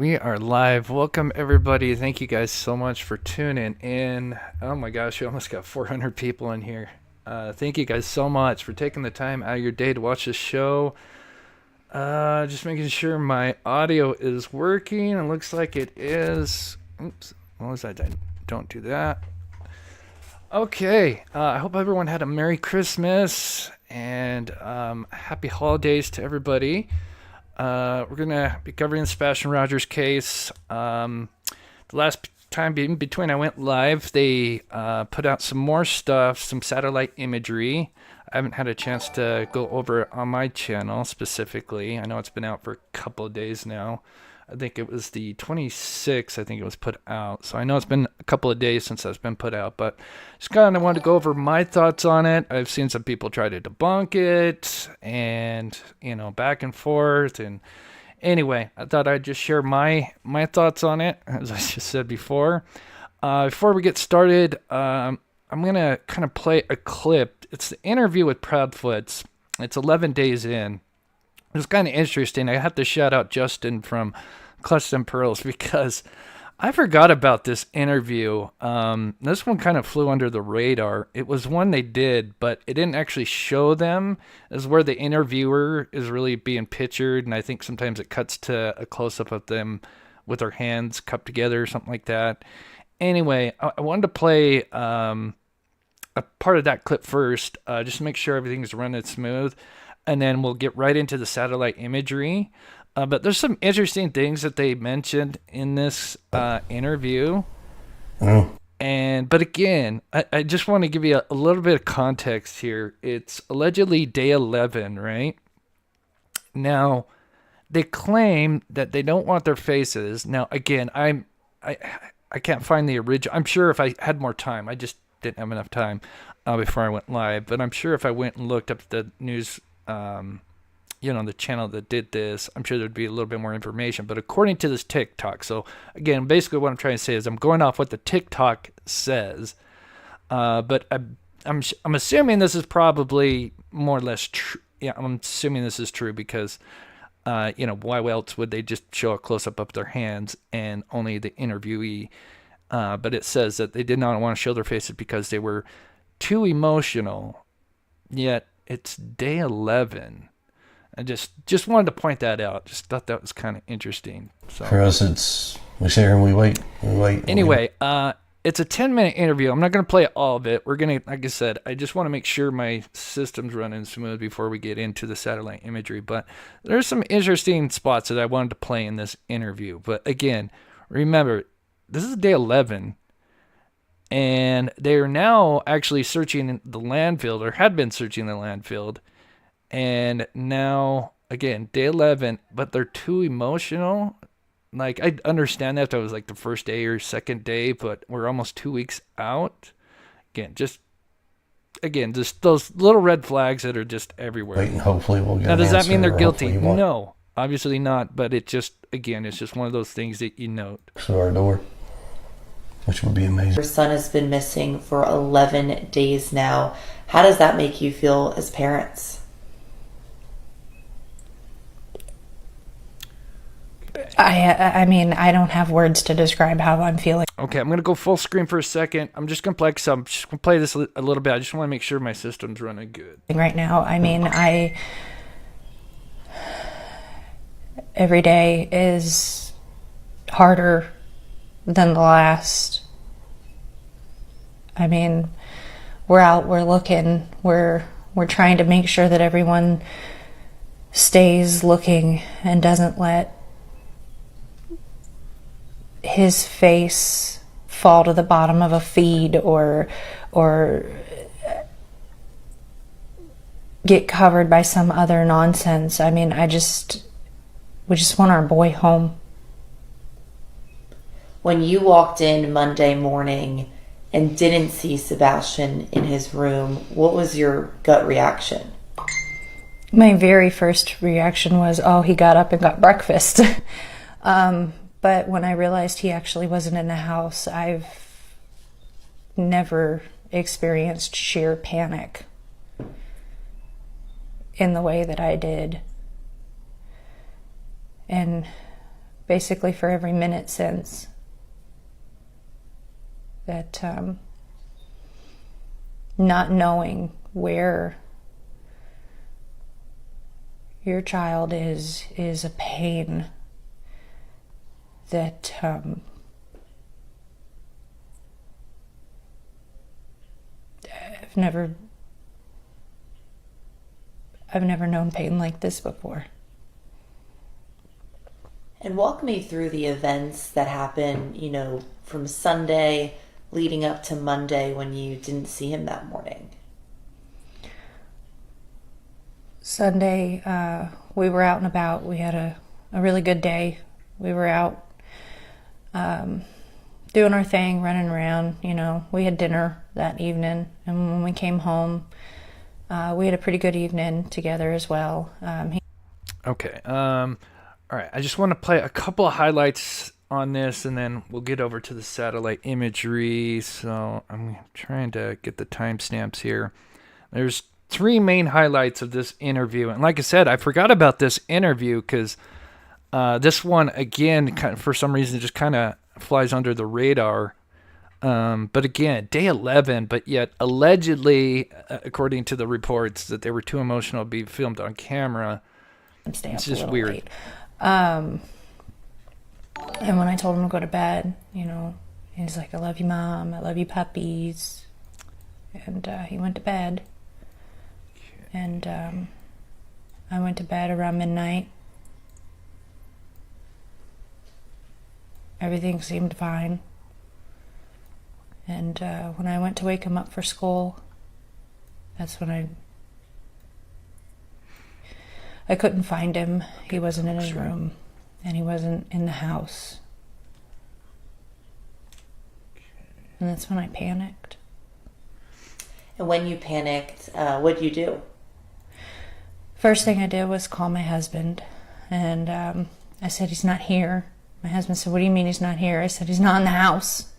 We are live. Welcome, everybody. Thank you guys so much for tuning in. Oh my gosh, we almost got 400 people in here. Thank you guys so much for taking the time out of your day to watch this show. Just making sure my audio is working. It looks like it is. Oops, what was that? Don't do that. Okay, I hope everyone had a Merry Christmas and Happy Holidays to everybody. We're going to be covering the Sebastian Rogers case. The last time in between I went live, they put out some more stuff, some satellite imagery. I haven't had a chance to go over it on my channel specifically. I know it's been out for a couple of days now. I think it was the 26th, I think it was put out. So I know it's been a couple of days since that's been put out, but just kind of wanted to go over my thoughts on it. I've seen some people try to debunk it and, back and forth. And anyway, I thought I'd just share my thoughts on it, as I just said before. Before we get started, I'm going to kind of play a clip. It's the interview with Proudfoot. It's 11 days in. It's kind of interesting. I have to shout out Justin from Custom Pearls because I forgot about this interview. This one kind of flew under the radar. It was one they did, but it didn't actually show them. It's where the interviewer is really being pictured, and I think sometimes it cuts to a close-up of them with their hands cupped together or something like that. Anyway, I wanted to play a part of that clip first, just to make sure everything's running smooth. And then we'll get right into the satellite imagery. But there's some interesting things that they mentioned in this interview. But again, I just want to give you a little bit of context here. It's allegedly day 11, right? Now, they claim that they don't want their faces. Now, again, I can't find the original. I'm sure if I had more time, I just didn't have enough time before I went live. But I'm sure if I went and looked up the news, the channel that did this, I'm sure there'd be a little bit more information. But according to this TikTok, so again, basically what I'm trying to say is I'm going off what the TikTok says. But I'm assuming this is probably more or less true. Yeah, I'm assuming this is true because, why else would they just show a close-up of their hands and only the interviewee? But it says that they did not want to show their faces because they were too emotional. Yet it's day 11. I just wanted to point that out. Just thought that was kind of interesting. So for us, we sit here and we wait. Anyway, it's a 10-minute interview. I'm not going to play all of it. We're going to, like I said, I just want to make sure my system's running smooth before we get into the satellite imagery. But there's some interesting spots that I wanted to play in this interview. But again, remember, this is day 11. And they are now actually searching the landfill, or had been searching the landfill. And now, again, day 11, but they're too emotional. Like, I understand that if it was like the first day or second day, but we're almost 2 weeks out. Just those little red flags that are just everywhere. Wait, and hopefully we'll get now, does that mean they're guilty? No, no, obviously not. But it's just one of those things that you note. To our door, which would be amazing. Your son has been missing for 11 days now. How does that make you feel as parents? I mean, I don't have words to describe how I'm feeling. Okay, I'm going to go full screen for a second. I'm just going to play this a little bit. I just want to make sure my system's running good. Right now, I mean, every day is harder than the last. I mean, we're out, we're looking, we're trying to make sure that everyone stays looking and doesn't let his face fall to the bottom of a feed or get covered by some other nonsense. I mean, we just want our boy home. When you walked in Monday morning and didn't see Sebastian in his room, what was your gut reaction? My very first reaction was, oh, he got up and got breakfast. But when I realized he actually wasn't in the house, I've never experienced sheer panic in the way that I did. And basically for every minute since. That not knowing where your child is a pain that I've never known pain like this before. And walk me through the events that happened, from Sunday leading up to Monday when you didn't see him that morning. Sunday, we were out and about. We had a really good day. We were out doing our thing, running around. We had dinner that evening, and when we came home, we had a pretty good evening together as well. Okay. All right. I just want to play a couple of highlights on this, and then we'll get over to the satellite imagery. So I'm trying to get the timestamps here. There's 3 main highlights of this interview. And like I said, I forgot about this interview because this one, again, for some reason, just kind of flies under the radar. But again, day 11, but yet allegedly, according to the reports, that they were too emotional to be filmed on camera. It's just weird. Late. And when I told him to go to bed, he's like, "I love you, Mom. I love you, puppies." And he went to bed. And I went to bed around midnight. Everything seemed fine. And when I went to wake him up for school, that's when I couldn't find him. He wasn't in his room, and he wasn't in the house. And that's when I panicked. And when you panicked, what did you do? First thing I did was call my husband, and I said, "He's not here." My husband said, "What do you mean he's not here?" I said, "He's not in the house."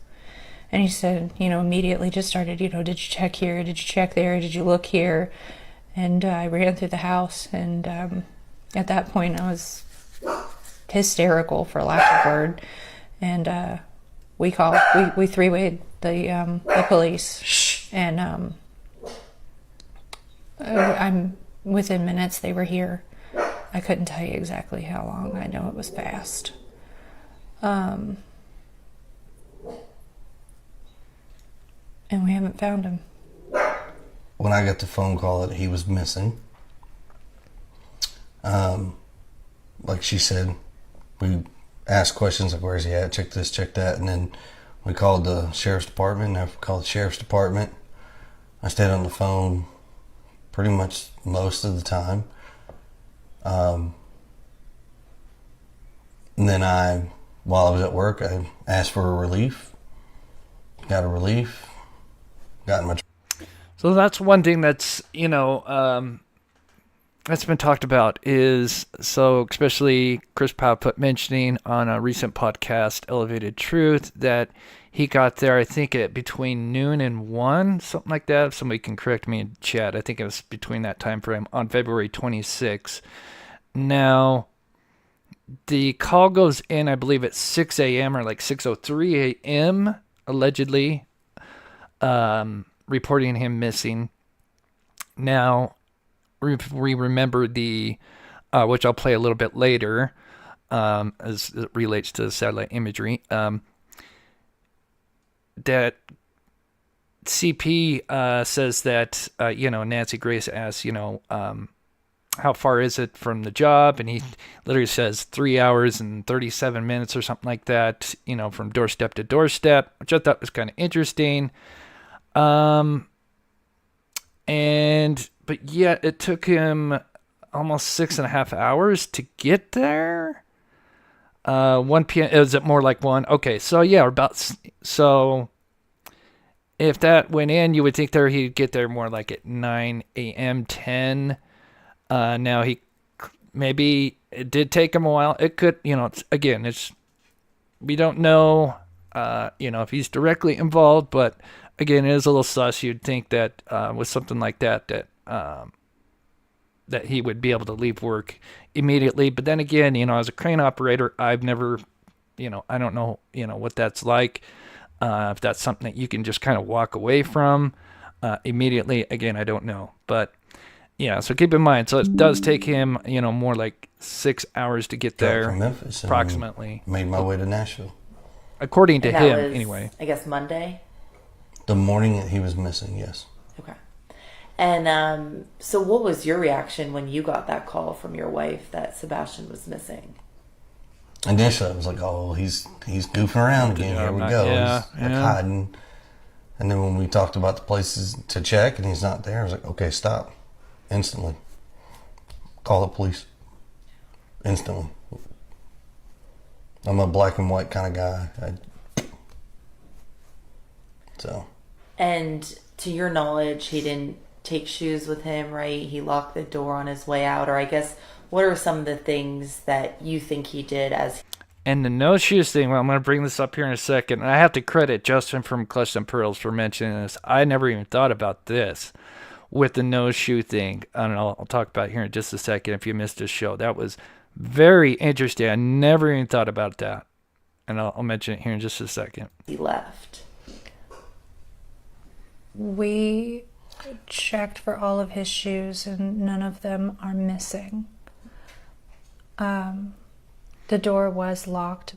And he said, immediately just started, "Did you check here? Did you check there? Did you look here?" And I ran through the house, and at that point I was hysterical, for lack of a word. And we three-wayed the police, and I'm within minutes they were here. I couldn't tell you exactly how long. I know it was fast. And we haven't found him. When I got the phone call that he was missing, like she said, we asked questions like, "Where's he at? Check this, check that." And then we called the sheriff's department. I called the sheriff's department. I stayed on the phone pretty much most of the time. And then while I was at work, I asked for a relief. Got a relief. Got in my... So that's one thing that's, that's been talked about is, so especially Chris Proudfoot mentioning on a recent podcast, Elevated Truth, that he got there, I think, at between noon and 1, something like that. If somebody can correct me in chat, I think it was between that time frame on February 26th. Now, the call goes in, I believe, at 6 a.m. or like 6:03 a.m., allegedly, reporting him missing. Now, we remember the, which I'll play a little bit later, as it relates to the satellite imagery, that CP says that, Nancy Grace asks, how far is it from the job? And he literally says 3 hours and 37 minutes or something like that, from doorstep to doorstep, which I thought was kind of interesting. But yet it took him almost 6.5 hours to get there. 1 p.m. Is it more like 1? Okay, so yeah, so if that went in, you would think he'd get there more like at 9 a.m., 10. Now maybe it did take him a while. It could, we don't know, if he's directly involved, but again, it is a little sus. You'd think that with something like that that he would be able to leave work immediately. But then again, as a crane operator, I've never, I don't know, what that's like. If that's something that you can just kind of walk away from immediately, again, I don't know. But yeah, so keep in mind, so it does take him, more like 6 hours to get Drove there, from Memphis and approximately. made my way to Nashville. According to And that him, was, anyway. I guess Monday. The morning that he was missing, yes. Okay. And so, what was your reaction when you got that call from your wife that Sebastian was missing? Initially, I was like, "Oh, he's goofing around again. Here we go. Yeah, He's like hiding." And then when we talked about the places to check, and he's not there, I was like, "Okay, stop, instantly. Call the police, instantly." I'm a black and white kind of guy, so. And to your knowledge, he didn't take shoes with him, right? He locked the door on his way out, or I guess, what are some of the things that you think he did as... And the no shoes thing, well, I'm going to bring this up here in a second. And I have to credit Justin from Clutch and Pearls for mentioning this. I never even thought about this with the no shoe thing. I don't know. I'll talk about it here in just a second if you missed this show. That was very interesting. I never even thought about that. And I'll mention it here in just a second. He left. We checked for all of his shoes and none of them are missing. The door was locked.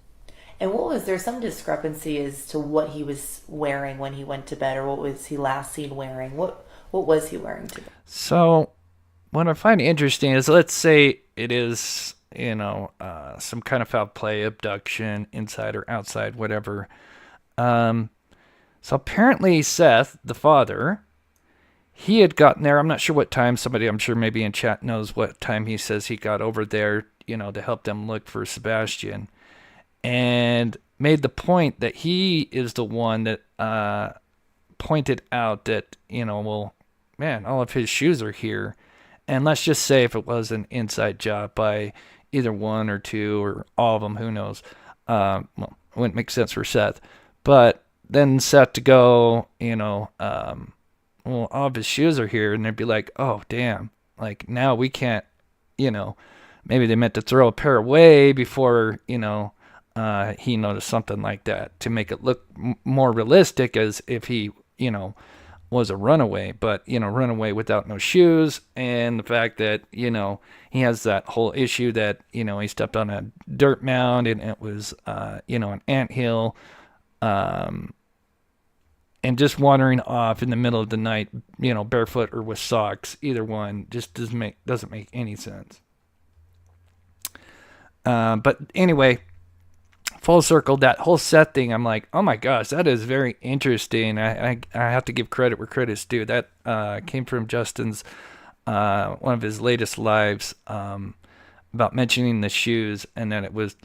And what was there some discrepancy as to what he was wearing when he went to bed, or what was he last seen wearing? What was he wearing to bed? So what I find interesting is, let's say it is, some kind of foul play, abduction, inside or outside, whatever. So apparently Seth, the father, he had gotten there. I'm not sure what time. Somebody, I'm sure maybe in chat, knows what time he says he got over there, to help them look for Sebastian. And made the point that he is the one that pointed out that, well, man, all of his shoes are here. And let's just say if it was an inside job by either one or two or all of them, who knows. Well, it wouldn't make sense for Seth. But then Seth to go, well, all of his shoes are here. And they'd be like, oh, damn. Like, now we can't, maybe they meant to throw a pair away before, he noticed something like that to make it look more realistic, as if he, was a runaway, but, runaway without no shoes. And the fact that, he has that whole issue that, he stepped on a dirt mound and it was, an anthill, and just wandering off in the middle of the night, barefoot or with socks, either one just doesn't make any sense. But anyway, full circle, that whole set thing, I'm like, oh my gosh, that is very interesting. I have to give credit where credit's due. That came from Justin's, one of his latest lives, about mentioning the shoes, and that it was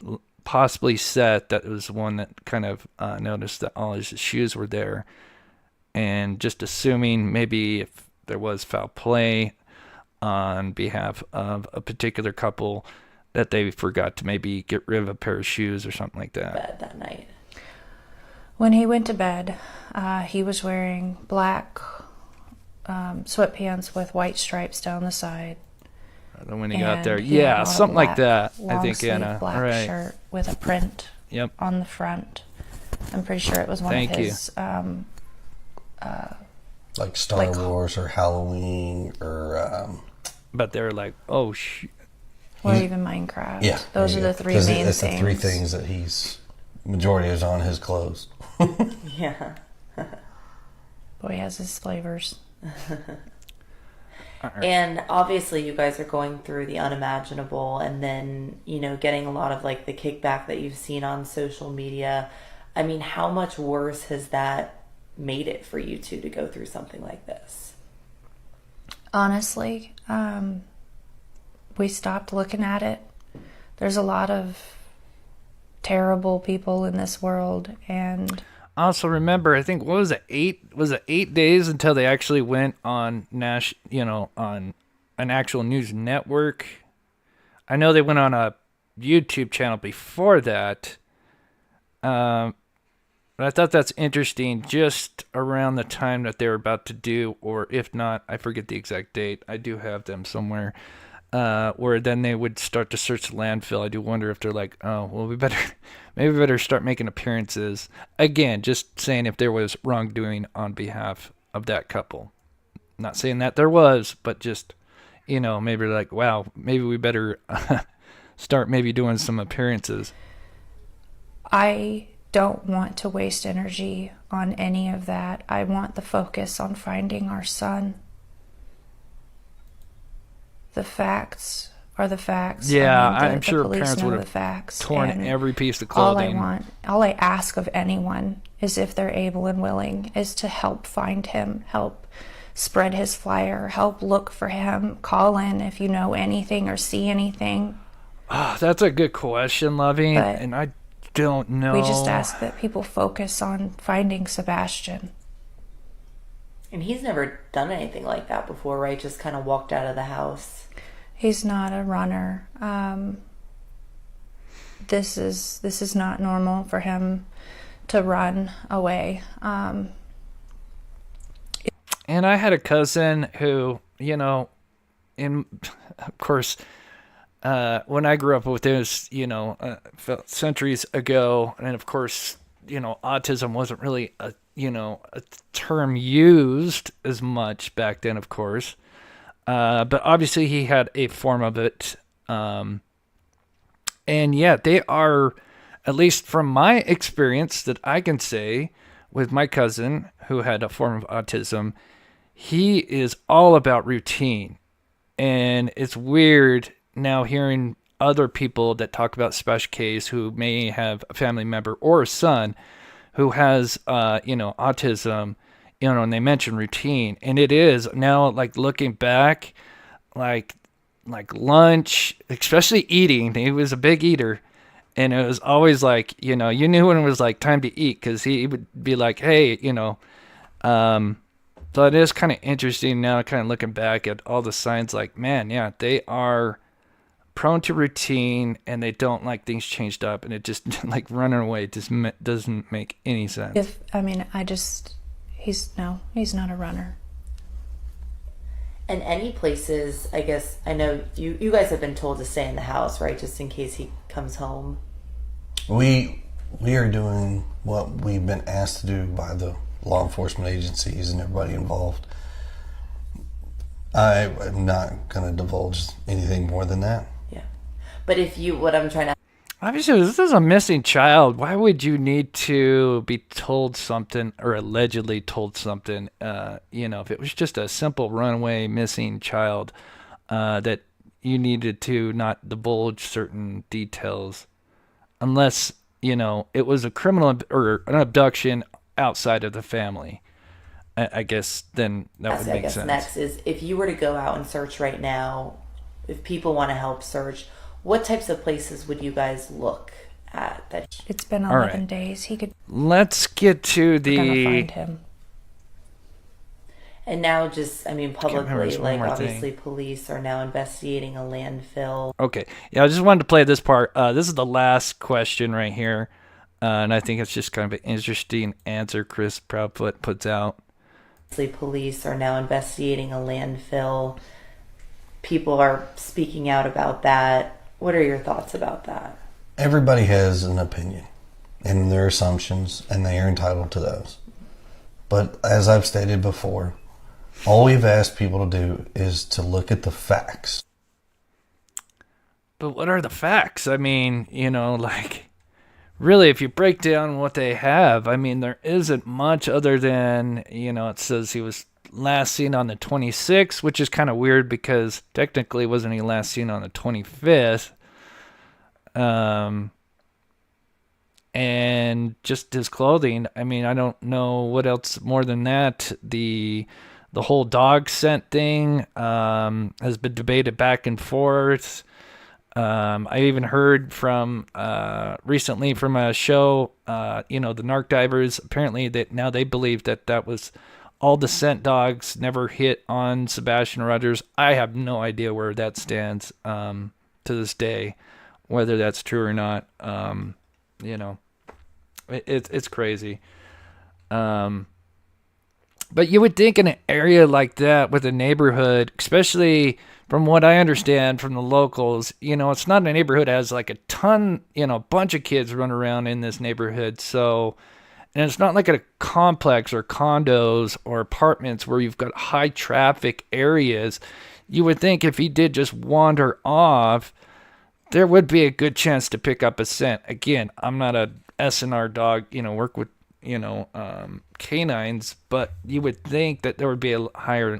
possibly Seth that was the one that kind of noticed that all his shoes were there. And just assuming maybe if there was foul play on behalf of a particular couple, that they forgot to maybe get rid of a pair of shoes or something like that. Bed that night. When he went to bed, he was wearing black sweatpants with white stripes down the side. Then when he got there, he had on a something like black, that. I think, Anna. black All right. shirt with a print on the front. I'm pretty sure it was one of his. Like Star Wars or Halloween or. But they're like, oh, or even Minecraft. Yeah. Those are the three main things. That's the three things that majority is on his clothes. Yeah. Boy has his flavors. And obviously you guys are going through the unimaginable, and then, getting a lot of like the kickback that you've seen on social media. I mean, how much worse has that made it for you two to go through something like this? Honestly, we stopped looking at it. There's a lot of terrible people in this world, and also remember, I think, what was it, 8 days until they actually went on on an actual news network. I know they went on a YouTube channel before that. But I thought that's interesting just around the time that they were about to do, or if not, I forget the exact date. I do have them somewhere. Where then they would start to search the landfill. I do wonder if they're like, oh, well, maybe we better start making appearances. Again, just saying if there was wrongdoing on behalf of that couple. Not saying that there was, but just, maybe like, wow, maybe we better start maybe doing some appearances. I don't want to waste energy on any of that. I want the focus on finding our son. The facts are the facts. Yeah, I mean, I'm sure police parents know would the have facts, torn and every piece of clothing. all I ask of anyone is, if they're able and willing, is to help find him, help spread his flyer, help look for him, call in if you know anything or see anything. Oh, that's a good question, Lovey, But and I don't know. we just ask that people focus on finding Sebastian. And he's never done anything like that before, right? Just kind of walked out of the house. He's not a runner. This is not normal for him to run away. And I had a cousin who, of course, when I grew up with this, centuries ago, and of course, autism wasn't really a term used as much back then, of course. But obviously he had a form of it. And yeah, they are, at least from my experience that I can say with my cousin who had a form of autism, he is all about routine. And it's weird now hearing other people that talk about special case who may have a family member or a son who has, autism, and they mention routine. And it is now, like, looking back, like lunch, especially eating. He was a big eater. And it was always like, you knew when it was like time to eat, because he would be like, hey, so it is kind of interesting now, kind of looking back at all the signs, like, man, yeah, they are prone to routine and they don't like things changed up, and it just like running away just doesn't make any sense. He's not a runner. And any places, I guess, I know you guys have been told to stay in the house, right? Just in case he comes home. We are doing what we've been asked to do by the law enforcement agencies and everybody involved. I am not going to divulge anything more than that. Yeah. But what I'm trying to... Obviously, this is a missing child. Why would you need to be told something, or allegedly told something, if it was just a simple runaway missing child, that you needed to not divulge certain details, unless, it was a criminal or an abduction outside of the family. I guess then that would make sense. Next is, if you were to go out and search right now, if people want to help search, what types of places would you guys look at? It's been 11 days. Let's get to We're gonna find him. And now publicly, like, obviously thing. Police are now investigating a landfill. Okay. Yeah, I just wanted to play this part. This is the last question right here. And I think it's just kind of an interesting answer Chris Proudfoot puts out. Police are now investigating a landfill. People are speaking out about that. What are your thoughts about that? Everybody has an opinion and their assumptions, and they are entitled to those. But as I've stated before, all we've asked people to do is to look at the facts. But what are the facts? I mean, really, if you break down what they have, there isn't much other than, it says he was last seen on the 26th, which is kind of weird because technically wasn't he last seen on the 25th? And just his clothing. I don't know what else more than that. The whole dog scent thing has been debated back and forth. I even heard from recently from a show, the narc divers, apparently that now they believe that was all the scent dogs never hit on Sebastian Rogers. I have no idea where that stands to this day, whether that's true or not. It's crazy. But you would think in an area like that with a neighborhood, especially from what I understand from the locals, it's not a neighborhood that has like a ton, bunch of kids run around in this neighborhood. So, and it's not like a complex or condos or apartments where you've got high traffic areas. You would think if he did just wander off, there would be a good chance to pick up a scent. Again, I'm not a SNR dog, work with, canines, but you would think that there would be a higher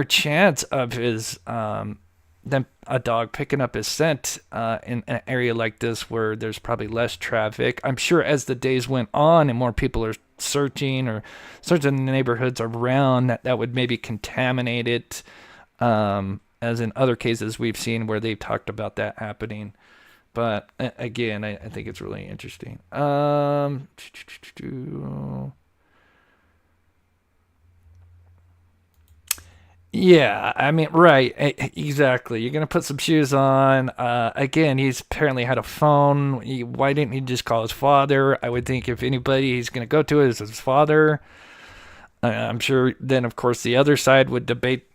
chance of his, than a dog picking up his scent, in an area like this where there's probably less traffic. I'm sure as the days went on and more people are searching or searching the neighborhoods around, that would maybe contaminate it, as in other cases we've seen where they've talked about that happening. But again, I think it's really interesting. Yeah, I mean, right, exactly. You're gonna put some shoes on. Again, he's apparently had a phone. Why didn't he just call his father? I would think if anybody he's gonna go to is his father. I'm sure then, of course, the other side would debate,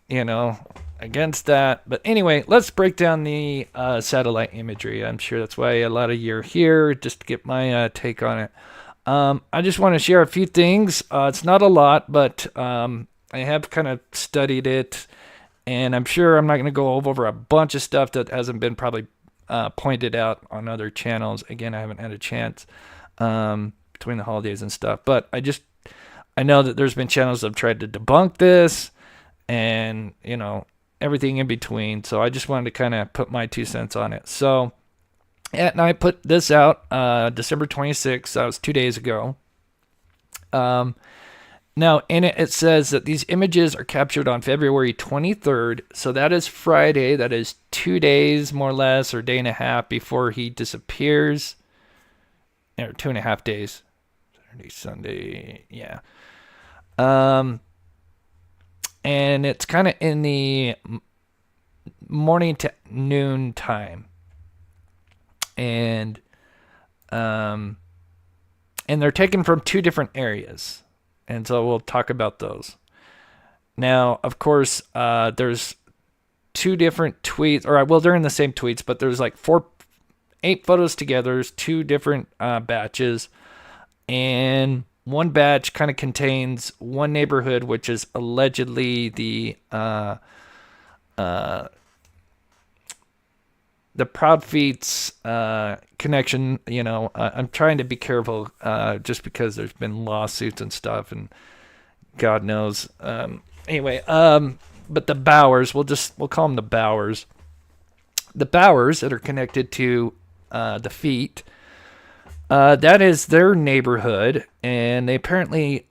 against that. But anyway, let's break down the satellite imagery. I'm sure that's why a lot of you are here, just to get my take on it. I just want to share a few things. It's not a lot, but I have kind of studied it, and I'm sure I'm not going to go over a bunch of stuff that hasn't been probably pointed out on other channels. Again, I haven't had a chance between the holidays and stuff, but I know that there's been channels that have tried to debunk this and, everything in between. So I just wanted to kind of put my 2 cents on it. So, and I put this out December 26th. That was 2 days ago. Now, in it, it says that these images are captured on February 23rd. So that is Friday. That is 2 days, more or less, or day and a half before he disappears. Or 2.5 days. Saturday, Sunday, yeah. And it's kind of in the morning to noon time. And they're taken from 2 different areas. And so we'll talk about those. Now, of course, there's 2 different tweets, they're in the same tweets, but there's like 8 photos together. There's 2 different batches. And one batch kind of contains one neighborhood, which is allegedly the Proudfoot's connection. I'm trying to be careful just because there's been lawsuits and stuff, and God knows. Anyway, but the Bowers, we'll call them the Bowers. The Bowers that are connected to the Feet. That is their neighborhood, and they apparently,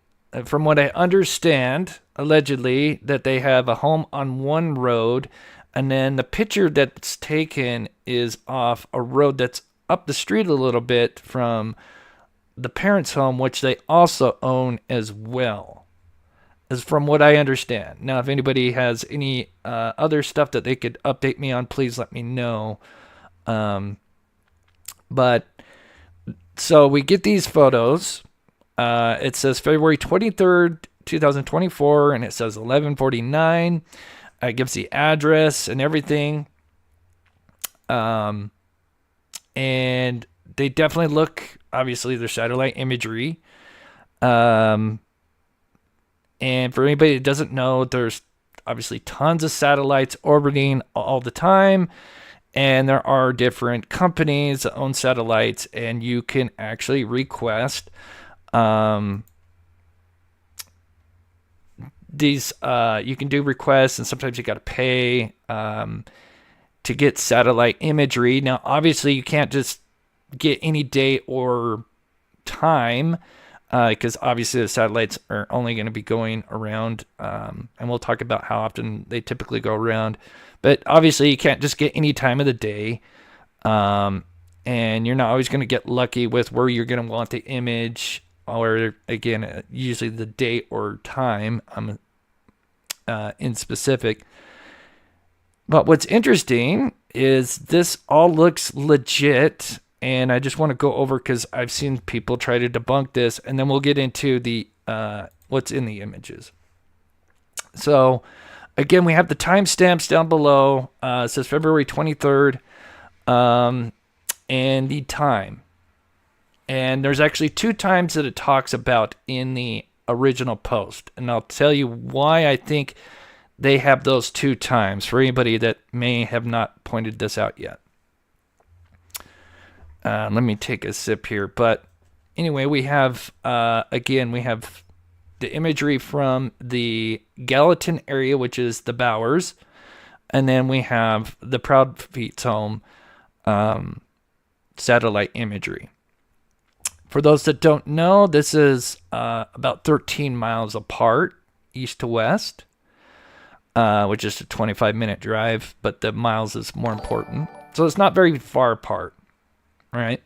from what I understand, allegedly, that they have a home on one road, and then the picture that's taken is off a road that's up the street a little bit from the parents' home, which they also own as well, as from what I understand. Now, if anybody has any other stuff that they could update me on, please let me know. But so we get these photos. It says February 23rd, 2024, and it says 11:49. It gives the address and everything. And they definitely look, obviously, they're satellite imagery. And for anybody that doesn't know, there's obviously tons of satellites orbiting all the time. And there are different companies that own satellites, and you can actually request these. You can do requests, and sometimes you got to pay to get satellite imagery. Now, obviously, you can't just get any date or time because obviously the satellites are only going to be going around, and we'll talk about how often they typically go around. But obviously, you can't just get any time of the day, and you're not always going to get lucky with where you're going to want the image, or again, usually the date or time in specific. But what's interesting is this all looks legit, and I just want to go over because I've seen people try to debunk this, and then we'll get into the what's in the images. So, again, we have the timestamps down below. It says February 23rd, and the time. And there's actually 2 times that it talks about in the original post. And I'll tell you why I think they have those 2 times for anybody that may have not pointed this out yet. Let me take a sip here. But anyway, we have, again, we have the imagery from the Gallatin area, which is the Bowers. And then we have the Proudfoot's home satellite imagery. For those that don't know, this is about 13 miles apart, east to west, which is a 25-minute drive, but the miles is more important. So it's not very far apart, right?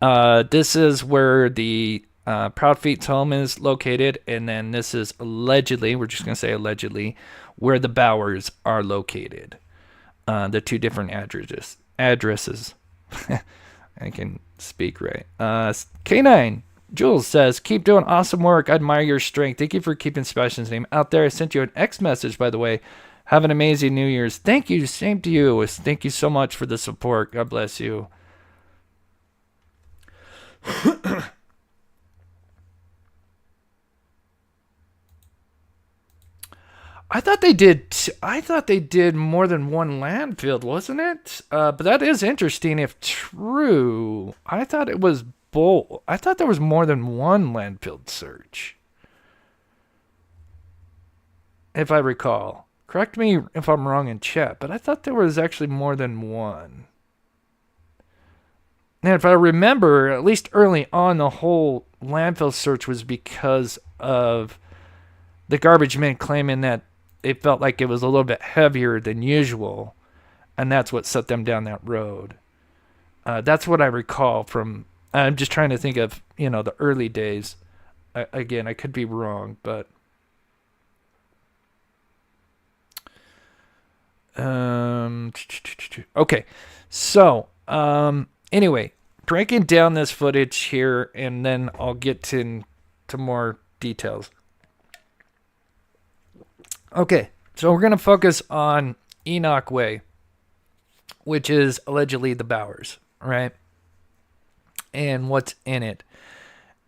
This is where the Proudfoot's home is located, and then this is allegedly, we're just going to say allegedly, where the Bowers are located. The 2 different addresses. I can speak right. K9 Jules says, keep doing awesome work. I admire your strength. Thank you for keeping Sebastian's name out there. I sent you an X message, by the way. Have an amazing New Year's. Thank you. Same to you. Thank you so much for the support. God bless you. I thought they did more than one landfill, wasn't it? But that is interesting if true. I thought it was both. I thought there was more than one landfill search. If I recall. Correct me if I'm wrong in chat, but I thought there was actually more than one. And if I remember, at least early on, the whole landfill search was because of the garbage men claiming that it felt like it was a little bit heavier than usual, and that's what set them down that road. That's what I recall from. I'm just trying to think of the early days. Again, I could be wrong, but okay. So anyway, breaking down this footage here, and then I'll get into more details. Okay, so we're going to focus on Enoch Way, which is allegedly the Bowers, right? And what's in it.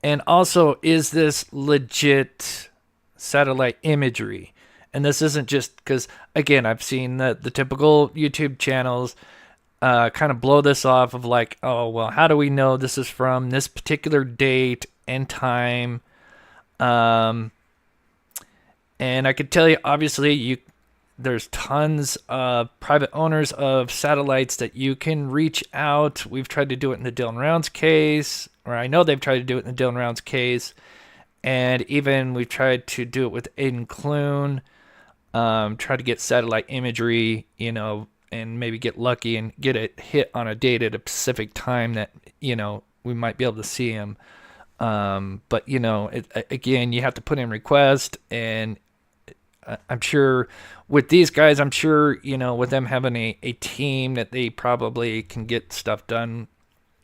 And also, is this legit satellite imagery? And this isn't just because, again, I've seen the typical YouTube channels kind of blow this off of like, oh, well, how do we know this is from this particular date and time? And I could tell you, obviously, there's tons of private owners of satellites that you can reach out. We've tried to do it in the Dylan Rounds case, or I know they've tried to do it in the Dylan Rounds case. And even we've tried to do it with Aiden Clune, try to get satellite imagery, and maybe get lucky and get it hit on a date at a specific time that, we might be able to see him. But, again, you have to put in request, and I'm sure with these guys, with them having a team that they probably can get stuff done,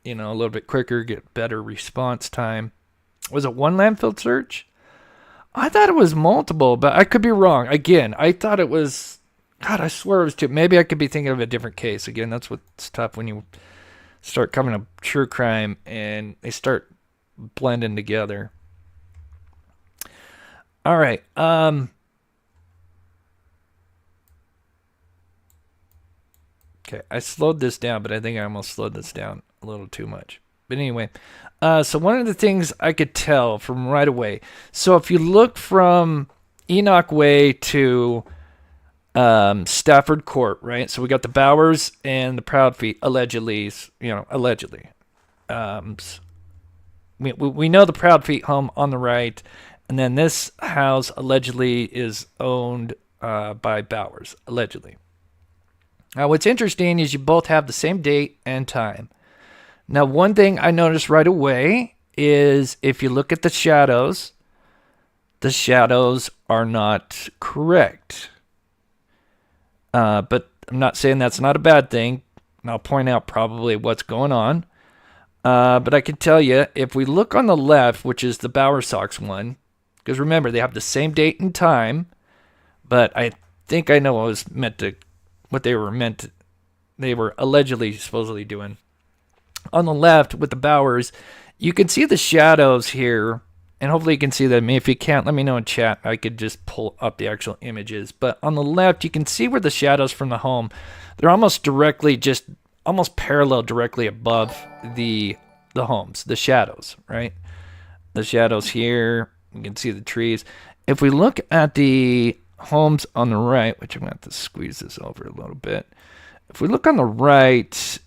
a little bit quicker, get better response time. Was it one landfill search? I thought it was multiple, but I could be wrong. Again, I thought it was, God, I swear it was 2. Maybe I could be thinking of a different case. Again, that's what's tough when you start coming to true crime and they start blending together. All right. Okay, I slowed this down, but I think I almost slowed this down a little too much. But anyway, so one of the things I could tell from right away. So if you look from Enoch Way to Stafford Court, right? So we got the Bowers and the Proudfoot, allegedly. We know the Proudfoot home on the right, and then this house allegedly is owned by Bowers, allegedly. Now, what's interesting is you both have the same date and time. Now, one thing I noticed right away is if you look at the shadows are not correct. But I'm not saying that's not a bad thing. and I'll point out probably what's going on. But I can tell you, if we look on the left, which is the Bower Sox one, because remember, they have the same date and time, but I think I know what they were allegedly supposedly doing. On the left with the Bowers, you can see the shadows here, and hopefully you can see them. If you can't, let me know in chat. I could just pull up the actual images. But on the left, you can see where the shadows from the home, they're almost parallel directly above the homes, the shadows, right? The shadows here, you can see the trees. If we look at the homes on the right, which I'm going to have to squeeze this over a little bit. If we look on the right,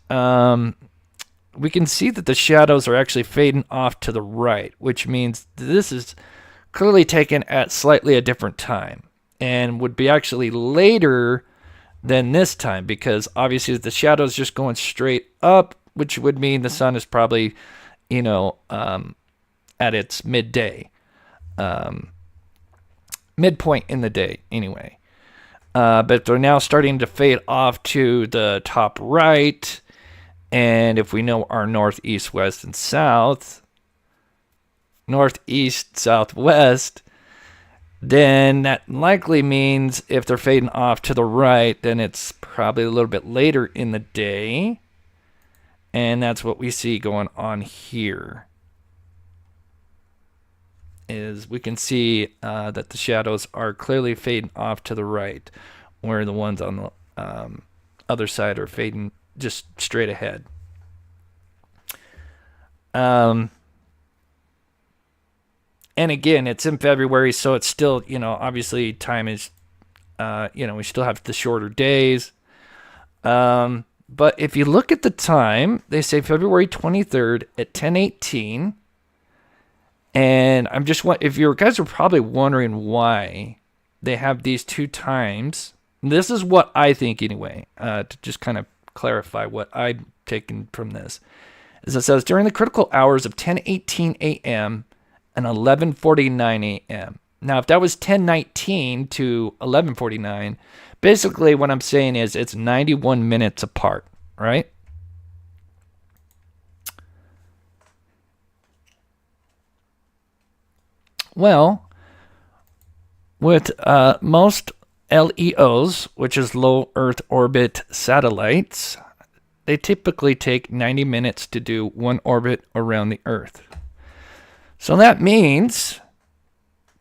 we can see that the shadows are actually fading off to the right, which means this is clearly taken at slightly a different time and would be actually later than this time, because obviously the shadow's just going straight up, which would mean the sun is probably, at its midday, midpoint in the day anyway. But they're now starting to fade off to the top right. And if we know our northeast, west, and south, northeast, southwest, then that likely means if they're fading off to the right, then it's probably a little bit later in the day. And that's what we see going on here. Is we can see that the shadows are clearly fading off to the right, where the ones on the other side are fading just straight ahead. And again, it's in February, so it's still, obviously time is, we still have the shorter days. But if you look at the time, they say February 23rd at 10:18. And if you guys are probably wondering why they have these two times, this is what I think anyway, to just kind of clarify what I'm taking from this. As it says, during the critical hours of 10:18 a.m. and 11:49 a.m. Now, if that was 10:19 to 11:49, basically what I'm saying is it's 91 minutes apart, right? Well, with most LEOs, which is low Earth orbit satellites, they typically take 90 minutes to do one orbit around the Earth. So that means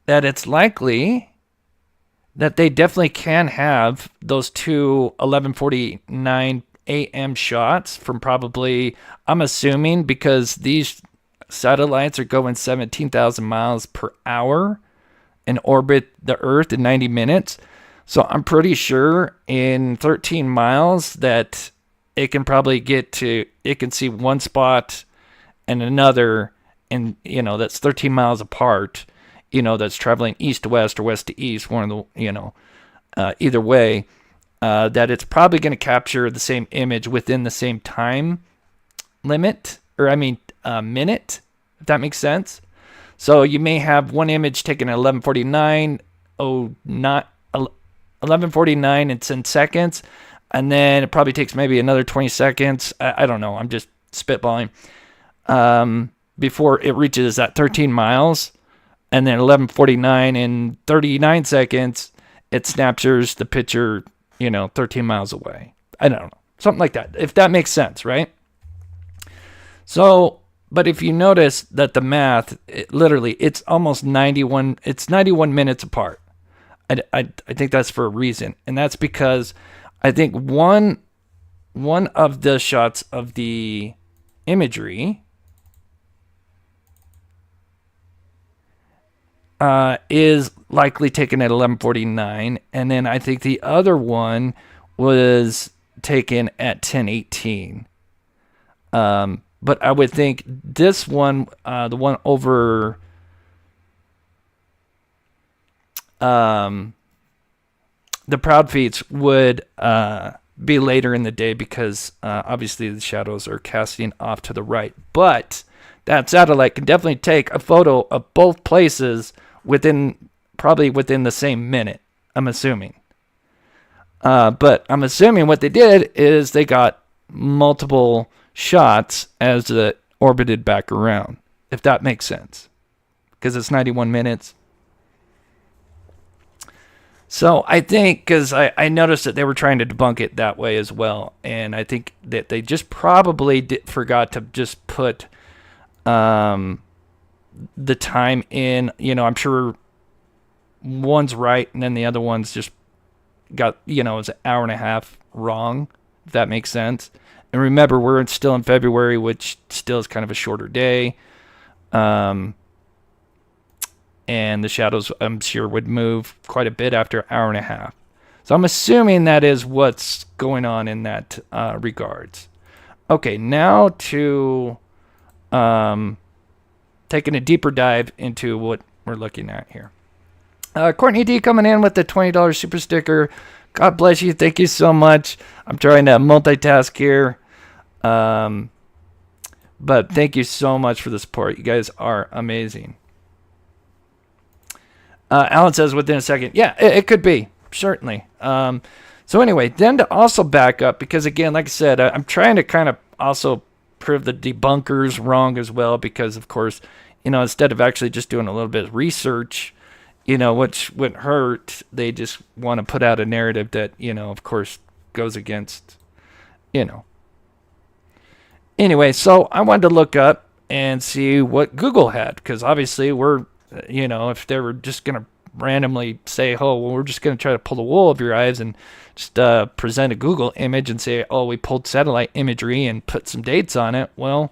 that it's likely that they definitely can have those two 11:49 a.m. shots from probably, I'm assuming, because these satellites are going 17,000 miles per hour and orbit the Earth in 90 minutes. So I'm pretty sure in 13 miles that it can probably it can see one spot and another, and, that's 13 miles apart, that's traveling east to west or west to east, one of the, either way, that it's probably going to capture the same image within the same time limit, minute, if that makes sense. So you may have one image taken at 11:49, 11:49 and 10 seconds, and then it probably takes maybe another 20 seconds. I don't know. I'm just spitballing. Before it reaches that 13 miles, and then 11:49 and 39 seconds, it snaptures the picture, 13 miles away. I don't know. Something like that, if that makes sense, right? So, but if you notice that the math, it's almost 91, it's 91 minutes apart. I think that's for a reason. And that's because I think one of the shots of the imagery is likely taken at 11:49, and then I think the other one was taken at 10:18. But I would think this one, the one over the Proudfoots, would be later in the day because obviously the shadows are casting off to the right. But that satellite can definitely take a photo of both places probably within the same minute, I'm assuming. But I'm assuming what they did is they got multiple shots as it orbited back around, if that makes sense, because it's 91 minutes. So I think, because I noticed that they were trying to debunk it that way as well, and I think that they just probably forgot to just put the time in. I'm sure one's right, and then the other one's just got, it's an hour and a half wrong, if that makes sense. And remember, we're still in February, which still is kind of a shorter day. And the shadows, I'm sure, would move quite a bit after an hour and a half. So I'm assuming that is what's going on in that regards. Okay, now to taking a deeper dive into what we're looking at here. Courtney D coming in with the $20 super sticker. God bless you. Thank you so much. I'm trying to multitask here. But thank you so much for the support. You guys are amazing. Alan says within a second. Yeah, it could be. Certainly. So anyway, then to also back up, because again, like I said, I'm trying to kind of also prove the debunkers wrong as well, because of course, instead of actually just doing a little bit of research, which wouldn't hurt, they just want to put out a narrative that, of course, goes against, Anyway, so I wanted to look up and see what Google had, because obviously we're, if they were just going to randomly say, oh, well, we're just going to try to pull the wool over your eyes and just present a Google image and say, oh, we pulled satellite imagery and put some dates on it. Well,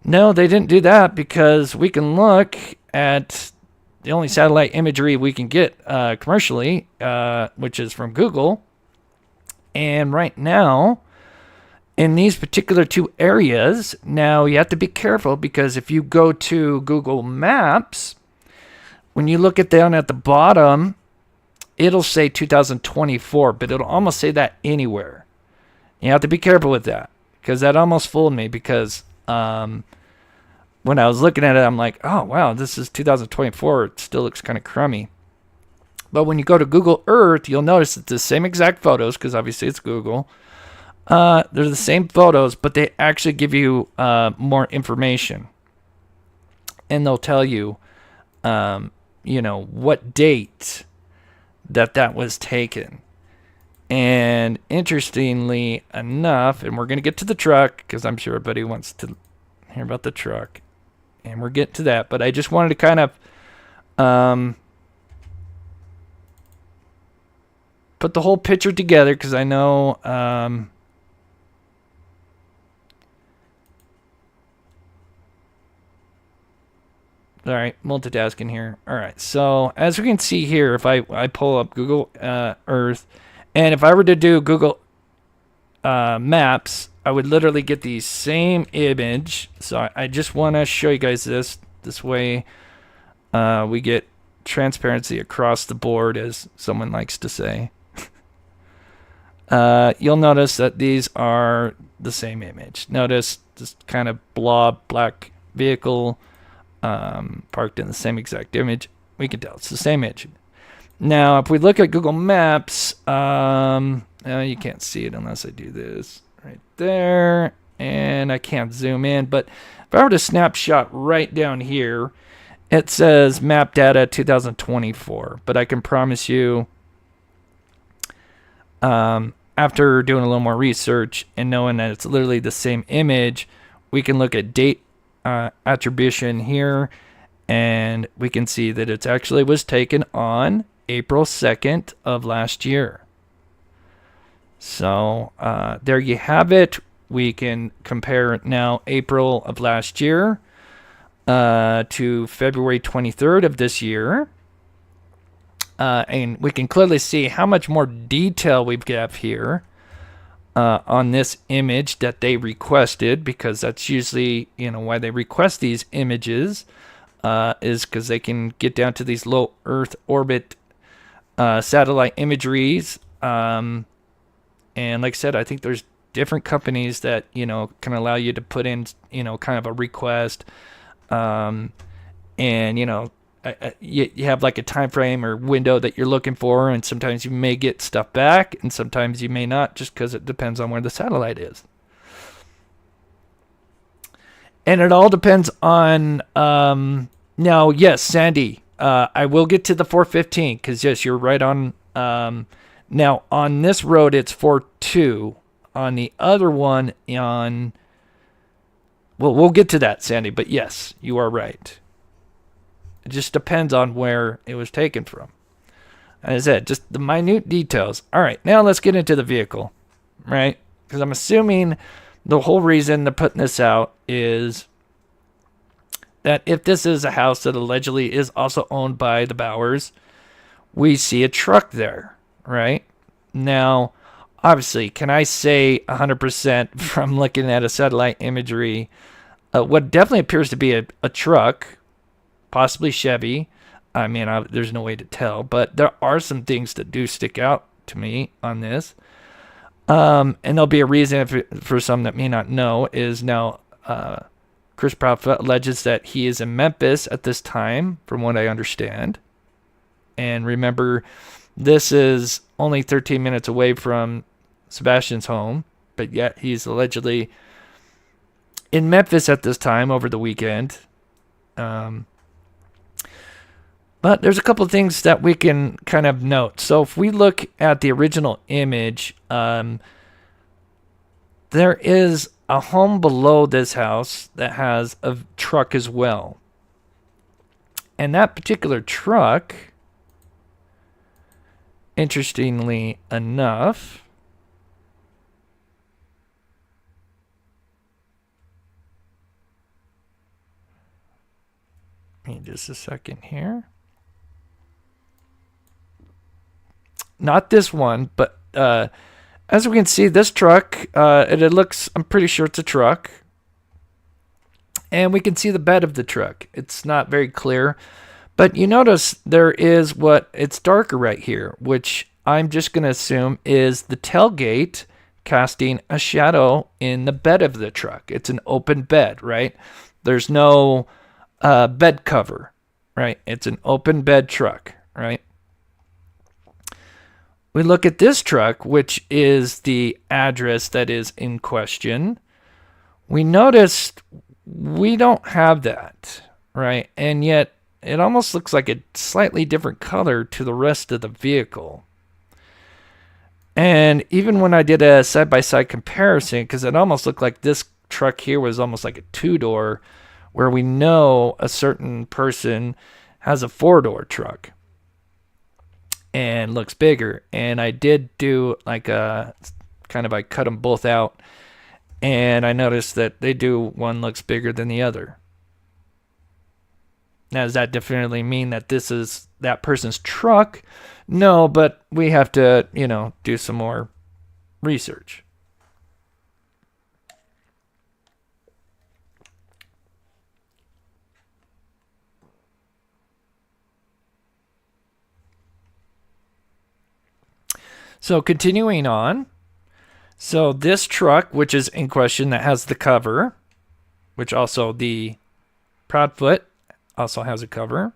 no, they didn't do that, because we can look at the only satellite imagery we can get commercially, which is from Google. And right now, in these particular two areas, now you have to be careful, because if you go to Google Maps, when you look at down at the bottom, it'll say 2024, but it'll almost say that anywhere. You have to be careful with that, because that almost fooled me, because when I was looking at it, I'm like, oh, wow, this is 2024. It still looks kind of crummy. But when you go to Google Earth, you'll notice it's the same exact photos, because obviously it's Google. They're the same photos, but they actually give you more information. And they'll tell you, what date that was taken. And interestingly enough, and we're going to get to the truck, because I'm sure everybody wants to hear about the truck. And we're getting to that. But I just wanted to kind of put the whole picture together, because I know... All right, multitasking here. All right, so as we can see here, if I pull up Google Earth, and if I were to do Google Maps, I would literally get the same image. So I just want to show you guys this. This way we get transparency across the board, as someone likes to say. You'll notice that these are the same image. Notice this kind of blob black vehicle parked in the same exact image. We can tell it's the same image. Now, if we look at Google Maps, you can't see it unless I do this right there, and I can't zoom in. But if I were to snapshot right down here, it says map data 2024. But I can promise you, after doing a little more research and knowing that it's literally the same image, we can look at date attribution here, and we can see that it actually was taken on April 2nd of last year. So there you have it. We can compare now April of last year to February 23rd of this year. And we can clearly see how much more detail we have here on this image that they requested, because that's usually, why they request these images is because they can get down to these low Earth orbit satellite imageries. And like I said, I think there's different companies that, can allow you to put in, kind of a request. And, you have like a time frame or window that you're looking for, and sometimes you may get stuff back and sometimes you may not, just because it depends on where the satellite is. And it all depends on, now, yes, Sandy, I will get to the 415 because, yes, you're right on. Now, on this road, it's 42. On the other one, well, we'll get to that, Sandy, but yes, you are right. It just depends on where it was taken from. As I said, just the minute details. All right, now let's get into the vehicle, right? Because I'm assuming the whole reason they're putting this out is that if this is a house that allegedly is also owned by the Bowers, we see a truck there, right? Now, obviously, can I say 100% from looking at a satellite imagery, what definitely appears to be a truck, possibly Chevy. I mean, there's no way to tell, but there are some things that do stick out to me on this. And there'll be a reason for some that may not know is now Chris Proudfoot alleges that he is in Memphis at this time, from what I understand. And remember, this is only 13 minutes away from Sebastian's home, but yet he's allegedly in Memphis at this time over the weekend. But there's a couple of things that we can kind of note. So if we look at the original image, there is a home below this house that has a truck as well. And that particular truck, interestingly enough, give me just a second here. Not this one, but as we can see, this truck, it looks, I'm pretty sure it's a truck. And we can see the bed of the truck. It's not very clear. But you notice there is it's darker right here, which I'm just going to assume is the tailgate casting a shadow in the bed of the truck. It's an open bed, right? There's no bed cover, right? It's an open bed truck, right? We look at this truck, which is the address that is in question. We noticed we don't have that, right? And yet it almost looks like a slightly different color to the rest of the vehicle. And even when I did a side-by-side comparison, because it almost looked like this truck here was almost like a two-door, where we know a certain person has a four-door truck and looks bigger. And I did do like I cut them both out, and I noticed that one looks bigger than the other. Now, does that definitely mean that this is that person's truck? No, but we have to, do some more research. So continuing on. So this truck, which is in question, that has the cover, which also the Proudfoot also has a cover.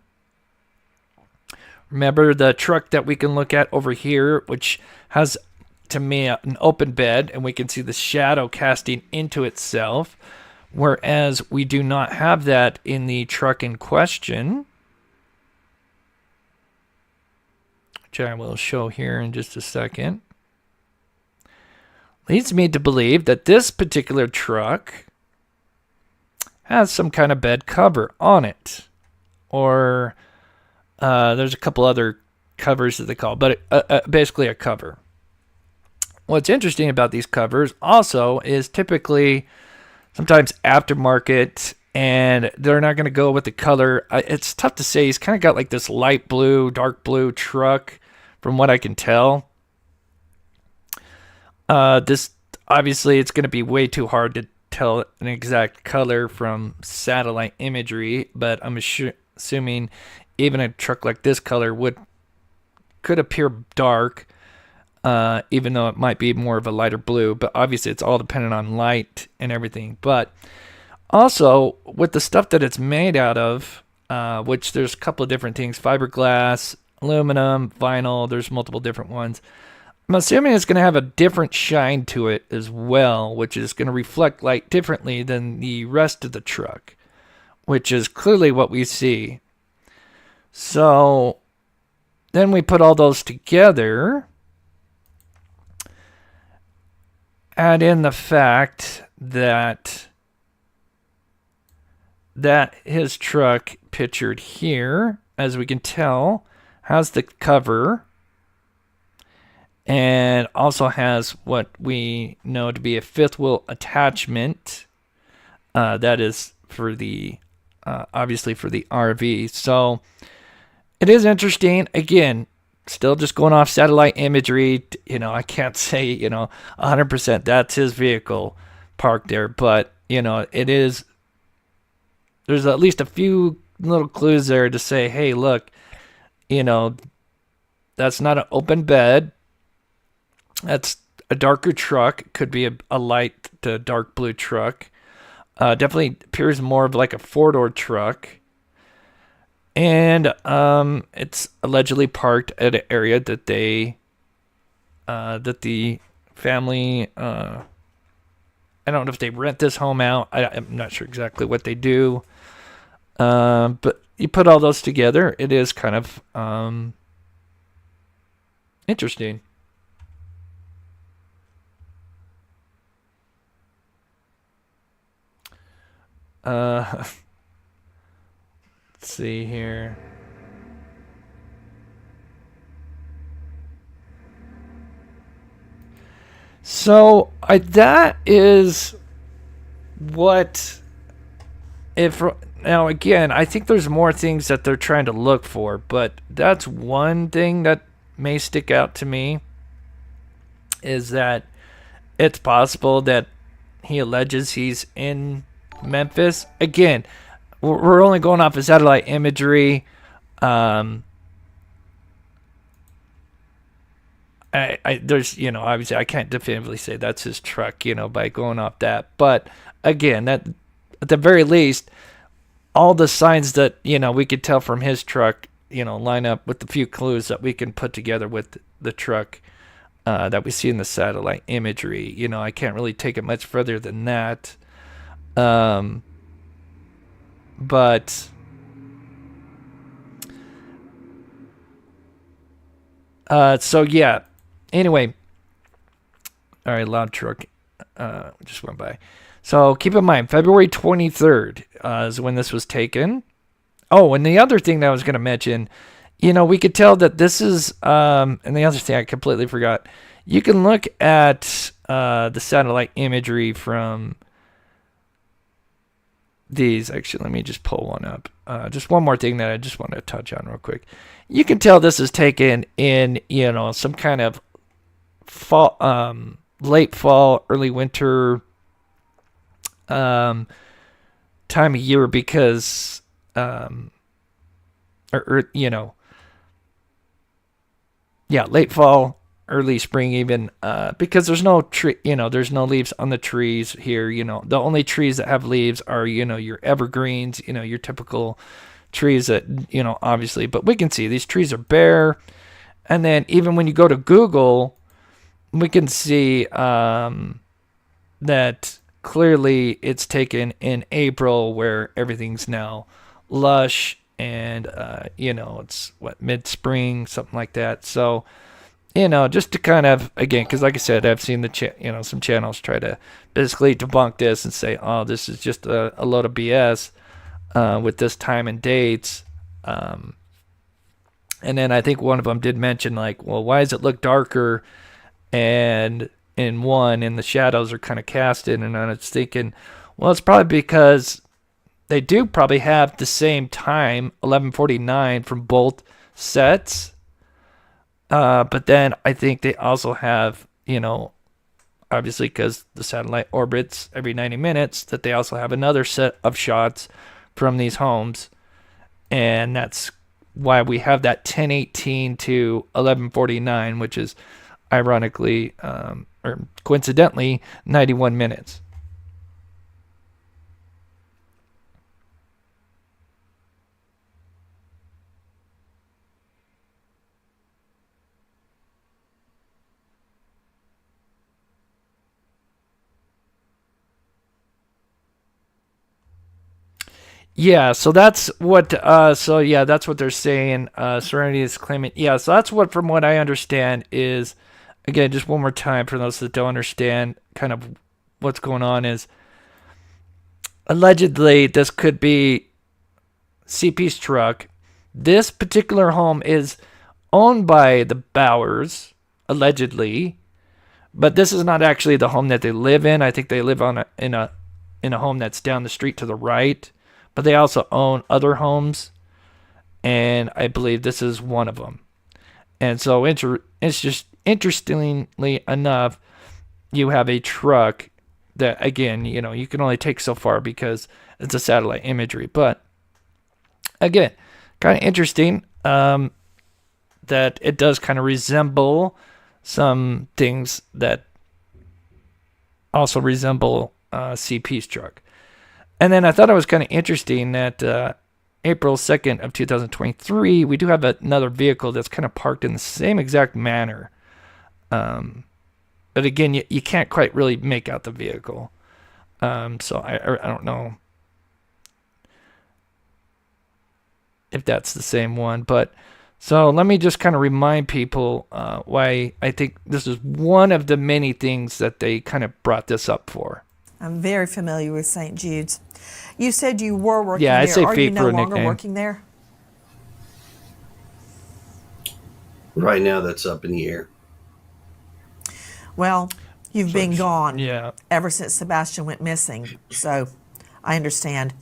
Remember the truck that we can look at over here, which has, to me, an open bed, and we can see the shadow casting into itself, whereas we do not have that in the truck in question, which I will show here in just a second. Leads me to believe that this particular truck has some kind of bed cover on it. Or there's a couple other covers that they call, but basically a cover. What's interesting about these covers also is typically sometimes aftermarket, and they're not going to go with the color. It's tough to say. He's kind of got like this light blue, dark blue truck from what I can tell. This obviously it's going to be way too hard to tell an exact color from satellite imagery, but I'm assuming even a truck like this color could appear dark, even though it might be more of a lighter blue. But obviously it's all dependent on light and everything. But also with the stuff that it's made out of, which there's a couple of different things: fiberglass, aluminum, vinyl. There's multiple different ones. I'm assuming it's going to have a different shine to it as well, which is going to reflect light differently than the rest of the truck, which is clearly what we see. So then we put all those together, add in the fact that his truck pictured here, as we can tell, has the cover and also has what we know to be a fifth wheel attachment. That is for the obviously for the RV. So it is interesting. Again, still just going off satellite imagery. I can't say 100% that's his vehicle parked there, but it is. There's at least a few little clues there to say, hey, look, that's not an open bed. That's a darker truck. Could be a light to dark blue truck. Definitely appears more of like a four-door truck. And it's allegedly parked at an area that that the family, I don't know if they rent this home out. I'm not sure exactly what they do. But you put all those together, it is kind of interesting. Let's see here. So that is what if now again, I think there's more things that they're trying to look for, but that's one thing that may stick out to me is that it's possible that he alleges he's in Memphis. Again, we're only going off of satellite imagery. There's obviously I can't definitively say that's his truck by going off that, but again, that at the very least, all the signs that we could tell from his truck line up with the few clues that we can put together with the truck that we see in the satellite imagery. I can't really take it much further than that. But so yeah. Anyway, all right, loud truck just went by. So keep in mind, February 23rd is when this was taken. Oh, and the other thing that I was going to mention, we could tell that this is, and the other thing I completely forgot, you can look at the satellite imagery from these. Actually, let me just pull one up. Just one more thing that I just want to touch on real quick. You can tell this is taken in, some kind of fall, late fall, early winter time of year because late fall, early spring even, because there's no tree, there's no leaves on the trees here. The only trees that have leaves are your evergreens, your typical trees that obviously, but we can see these trees are bare. And then even when you go to Google, we can see that clearly it's taken in April where everything's now lush and it's mid-spring, something like that. So just to kind of, again, because like I said, I've seen some channels try to basically debunk this and say, oh, this is just a load of BS with this time and dates. And then I think one of them did mention like, well, why does it look darker and in one and the shadows are kind of casted? And I was thinking, well, it's probably because they do probably have the same time, 11:49 from both sets. But then I think they also have, obviously because the satellite orbits every 90 minutes, that they also have another set of shots from these homes. And that's why we have that 10:18 to 11:49, which is ironically, or coincidentally, 91 minutes. Yeah, so that's what. So yeah, that's what they're saying. Serenity is claiming. Yeah, so that's what, from what I understand, is again just one more time for those that don't understand, kind of what's going on is allegedly this could be CP's truck. This particular home is owned by the Bowers, allegedly, but this is not actually the home that they live in. I think they live in a home that's down the street to the right, but they also own other homes, and I believe this is one of them. And so it's just interestingly enough, you have a truck that, again, you can only take so far because it's a satellite imagery. But again, kind of interesting that it does kind of resemble some things that also resemble CP's truck. And then I thought it was kind of interesting that April 2nd of 2023, we do have another vehicle that's kind of parked in the same exact manner. But again, you can't quite really make out the vehicle. So I don't know if that's the same one. But so let me just kind of remind people why I think this is one of the many things that they kind of brought this up for. I'm very familiar with St. Jude's. You said you were working Yeah, there. I'd say Are Feet you no for a longer nickname. working there? Right now, that's up in the air. Well, you've been gone Yeah. ever since Sebastian went missing, so I understand.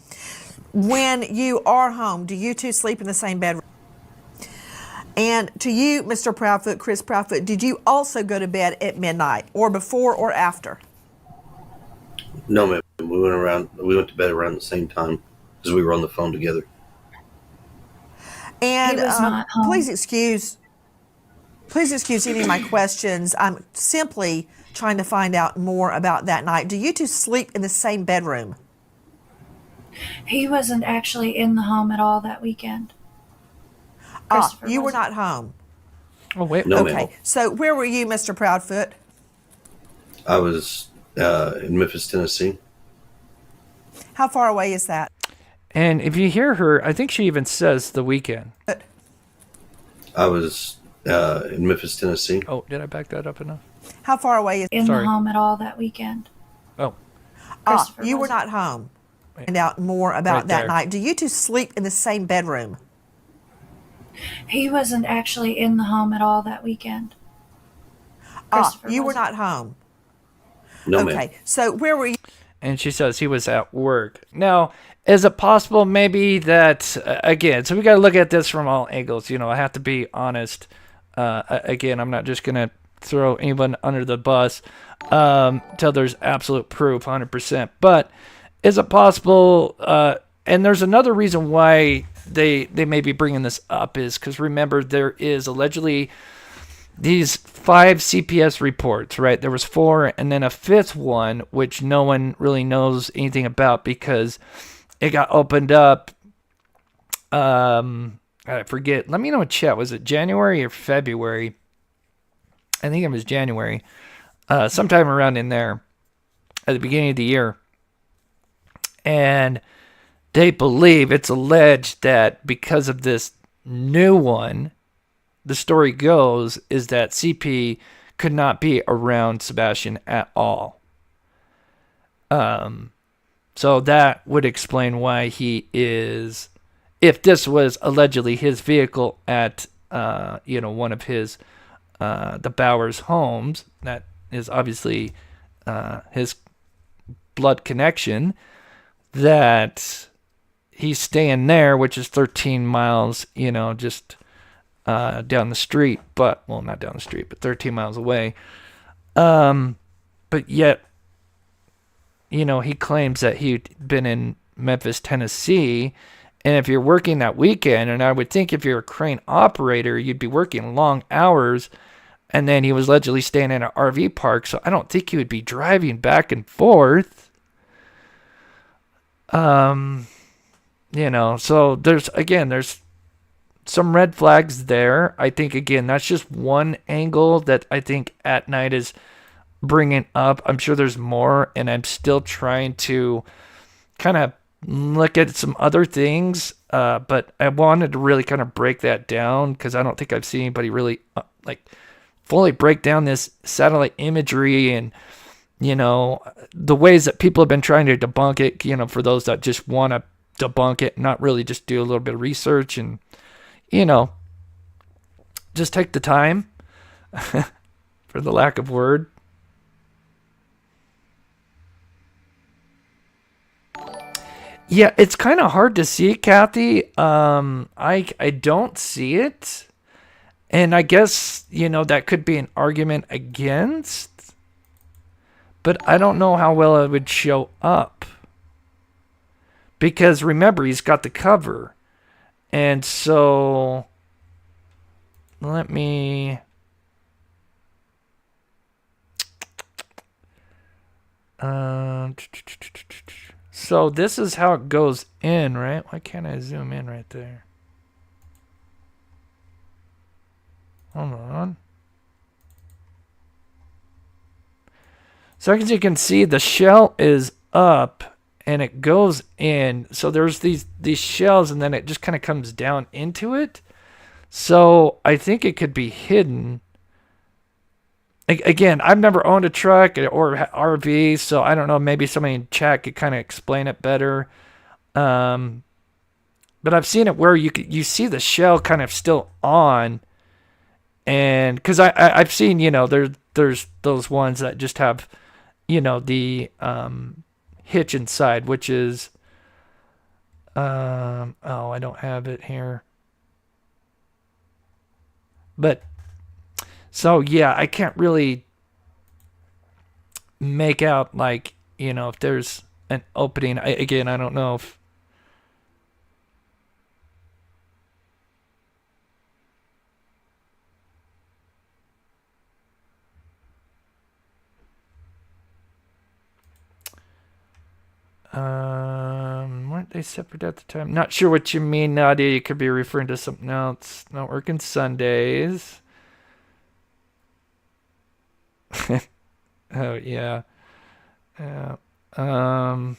When you are home, do you two sleep in the same bedroom? And to you, Mr. Proudfoot, Chris Proudfoot, did you also go to bed at midnight, or before or after? No, ma'am. We went to bed around the same time because we were on the phone together. And He was not home. please excuse any of my questions. I'm simply trying to find out more about that night. Do you two sleep in the same bedroom? He wasn't actually in the home at all that weekend. Christopher You were wasn't. not home. Oh, wait. No, Okay. ma'am. So where were you, Mr. Proudfoot? I was in Memphis, Tennessee. How far away is that? And if you hear her, I think she even says the weekend. I was in Memphis, Tennessee. Oh, did I back that up enough? How far away is In Sorry. the home at all that weekend. Oh, Christopher you were wasn't. not home. Find out more about Right that there. night. Do you two sleep in the same bedroom? He wasn't actually in the home at all that weekend. Christopher You were wasn't. not home. No, ma'am. Okay. So where were you? and she says he was at work. Now, is it possible maybe that, again, so we got to look at this from all angles. I have to be honest. Again, I'm not just going to throw anyone under the bus till there's absolute proof, 100%. But is it possible, and there's another reason why they may be bringing this up is because, remember, there is allegedly these 5 CPS reports, right? There was 4 and then a 5th one, which no one really knows anything about because it got opened up. I forget. Let me know in chat. Was it January or February? I think it was January. Sometime around in there at the beginning of the year. And they believe, it's alleged that because of this new one, the story goes, is that CP could not be around Sebastian at all. So that would explain why he is, if this was allegedly his vehicle at, one of his, the Bowers homes, that is obviously his blood connection, that he's staying there, which is 13 miles, just down the street, but, well, not down the street, but 13 miles away. But yet, he claims that he'd been in Memphis, Tennessee, and if you're working that weekend, and I would think if you're a crane operator, you'd be working long hours, and then he was allegedly staying in an RV park, so I don't think he would be driving back and forth. So there's some red flags there. I think, again, that's just one angle that I think At Night is bringing up. I'm sure there's more, and I'm still trying to kind of look at some other things, but I wanted to really kind of break that down because I don't think I've seen anybody really like fully break down this satellite imagery and, you know, the ways that people have been trying to debunk it, you know, for those that just want to debunk it, not really just do a little bit of research and, you know, just take the time for the lack of word. Yeah, it's kind of hard to see, Kathy. I don't see it. And I guess, you know, that could be an argument against, but I don't know how well it would show up. Because remember, he's got the cover. And so let me so this is how it goes in, right? Why can't I zoom in right there? Hold on. So as you can see, the shell is up and it goes in. So there's these shells and then it just kind of comes down into it. So I think it could be hidden. Again, I've never owned a truck or RV, so I don't know. Maybe somebody in chat could kind of explain it better. But I've seen it where you see the shell kind of still on. And because I've seen, you know, there's those ones that just have, you know, the hitch inside, which is oh, I don't have it here. But so yeah, I can't really make out, like, you know, if there's an opening. Again, I don't know if weren't they separate at the time? Not sure what you mean, Nadia. You could be referring to something else. Not working Sundays. Oh yeah. Yeah. Oh,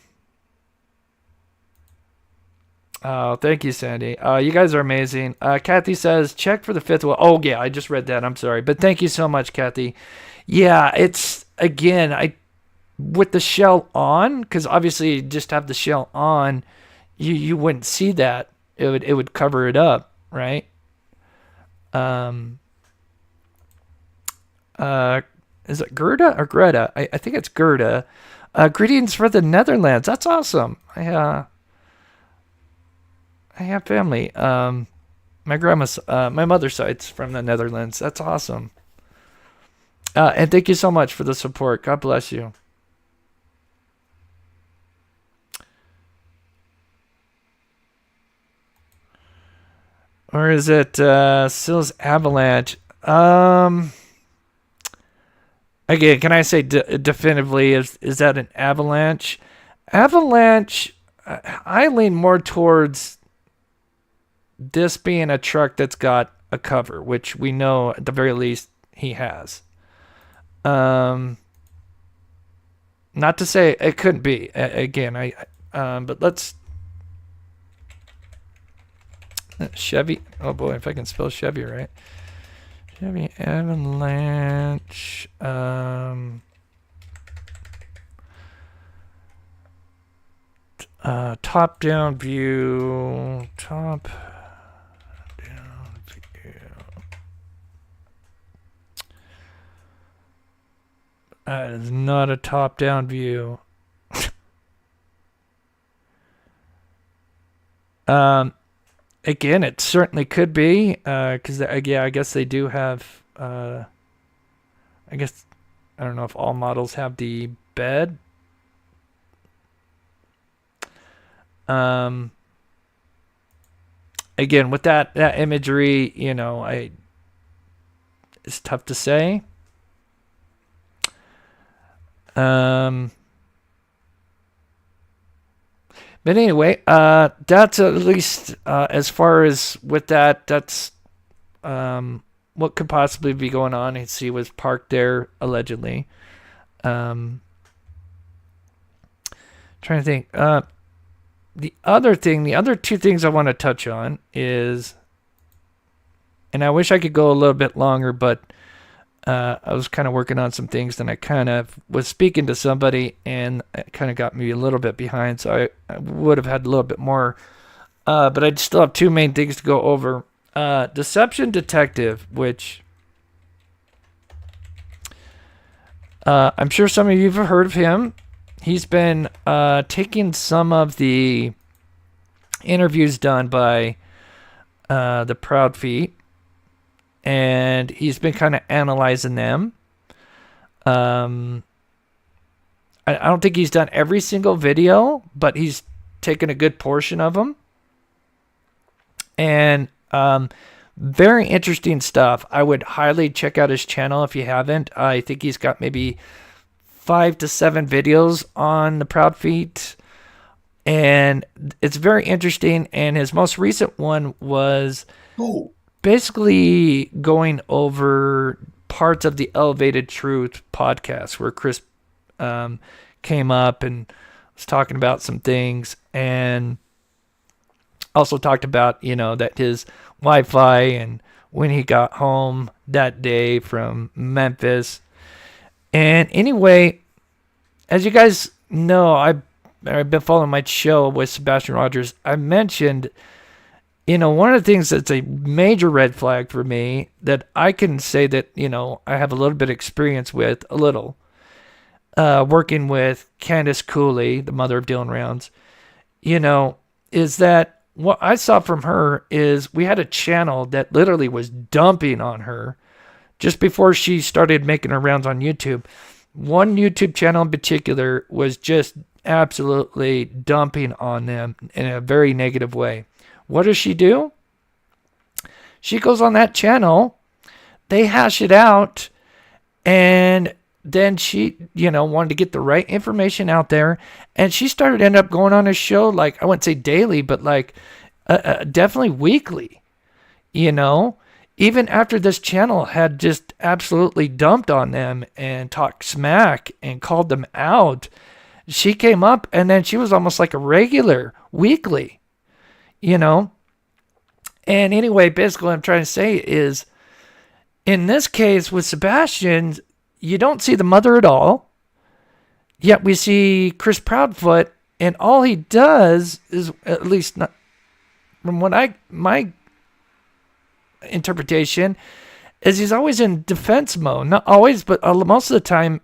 thank you, Sandy. You guys are amazing. Kathy says, check for the fifth one. Oh yeah, I just read that. I'm sorry, but thank you so much, Kathy. Yeah, it's again, with the shell on, because obviously you just have the shell on, you wouldn't see that. It would cover it up, right? Is it Gerda or Greta? I think it's Gerda. Greetings for the Netherlands. That's awesome. I have family. My grandma's, my mother's side's from the Netherlands. That's awesome. And thank you so much for the support. God bless you. Or is it Sills Avalanche? Again, can I say definitively, is that an Avalanche? Avalanche, I lean more towards this being a truck that's got a cover, which we know at the very least he has. Not to say it couldn't be. Again, but let's Chevy. Oh boy, if I can spell Chevy right. Chevy Avalanche. Top down view. Top down view. That is not a top down view. Again, it certainly could be, because yeah, I guess they do have. I guess I don't know if all models have the bed. Again, with that imagery, you know, it's tough to say. But anyway, that's at least as far as with that. That's what could possibly be going on. He was parked there allegedly. Trying to think. the other two things I want to touch on is, and I wish I could go a little bit longer, but I was kind of working on some things, and I kind of was speaking to somebody, and it kind of got me a little bit behind, so I would have had a little bit more. But I still have two main things to go over. Deception Detective, which I'm sure some of you have heard of him. He's been taking some of the interviews done by the Proudfoot, and he's been kind of analyzing them. I don't think he's done every single video, but he's taken a good portion of them. And very interesting stuff. I would highly check out his channel if you haven't. I think he's got maybe 5 to 7 videos on the Proudfoot, and it's very interesting. And his most recent one was basically going over parts of the Elevated Truth podcast, where Chris came up and was talking about some things, and also talked about, that his Wi-Fi and when he got home that day from Memphis. And anyway, as you guys know, I've been following my show with Sebastian Rogers. I mentioned, one of the things that's a major red flag for me that I can say that, I have a little bit of experience with, working with Candace Cooley, the mother of Dylan Rounds, is that what I saw from her is we had a channel that literally was dumping on her just before she started making her rounds on YouTube. One YouTube channel in particular was just absolutely dumping on them in a very negative way. What does she do? She goes on that channel, they hash it out, and then she, wanted to get the right information out there, and she ended up going on a show, like, I wouldn't say daily, but like definitely weekly, even after this channel had just absolutely dumped on them and talked smack and called them out. She came up, and then she was almost like a regular weekly, And anyway, basically what I'm trying to say is, in this case with Sebastian, you don't see the mother at all, yet we see Chris Proudfoot, and all he does is, at least not from my interpretation, is he's always in defense mode. Not always, but most of the time,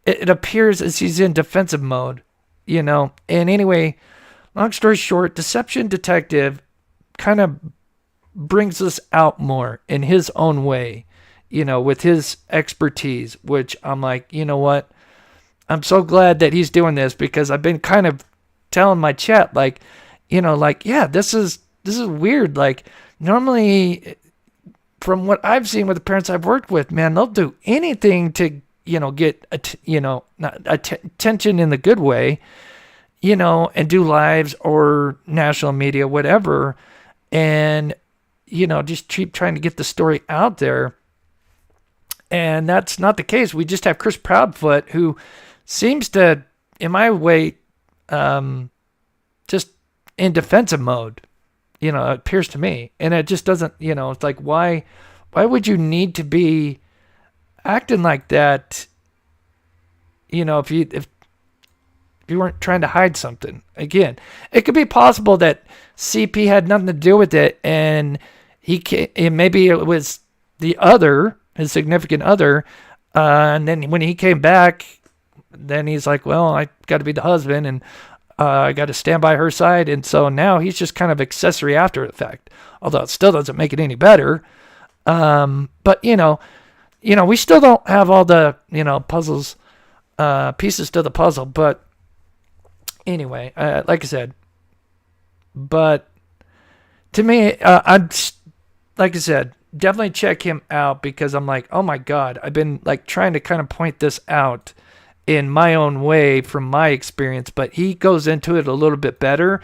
it appears as he's in defensive mode, And anyway, long story short, Deception Detective kind of brings us out more in his own way, with his expertise, which I'm like, you know what? I'm so glad that he's doing this, because I've been kind of telling my chat, yeah, this is weird. Like, normally, from what I've seen with the parents I've worked with, man, they'll do anything to, get, attention in the good way, and do lives or national media, whatever. And, just keep trying to get the story out there. And that's not the case. We just have Chris Proudfoot, who seems to, in my way, just in defensive mode, it appears to me. And it just doesn't, it's like, why would you need to be acting like that, if you weren't trying to hide something? Again, it could be possible that CP had nothing to do with it, and maybe it was his significant other, and then when he came back, then he's like, well, I got to be the husband, and I got to stand by her side, and so now he's just kind of accessory after the fact, although it still doesn't make it any better. But we still don't have all the puzzles, pieces to the puzzle. But anyway, like I said, but to me, I'm like I said, definitely check him out, because I'm like, oh my God, I've been like trying to kind of point this out in my own way from my experience, but he goes into it a little bit better.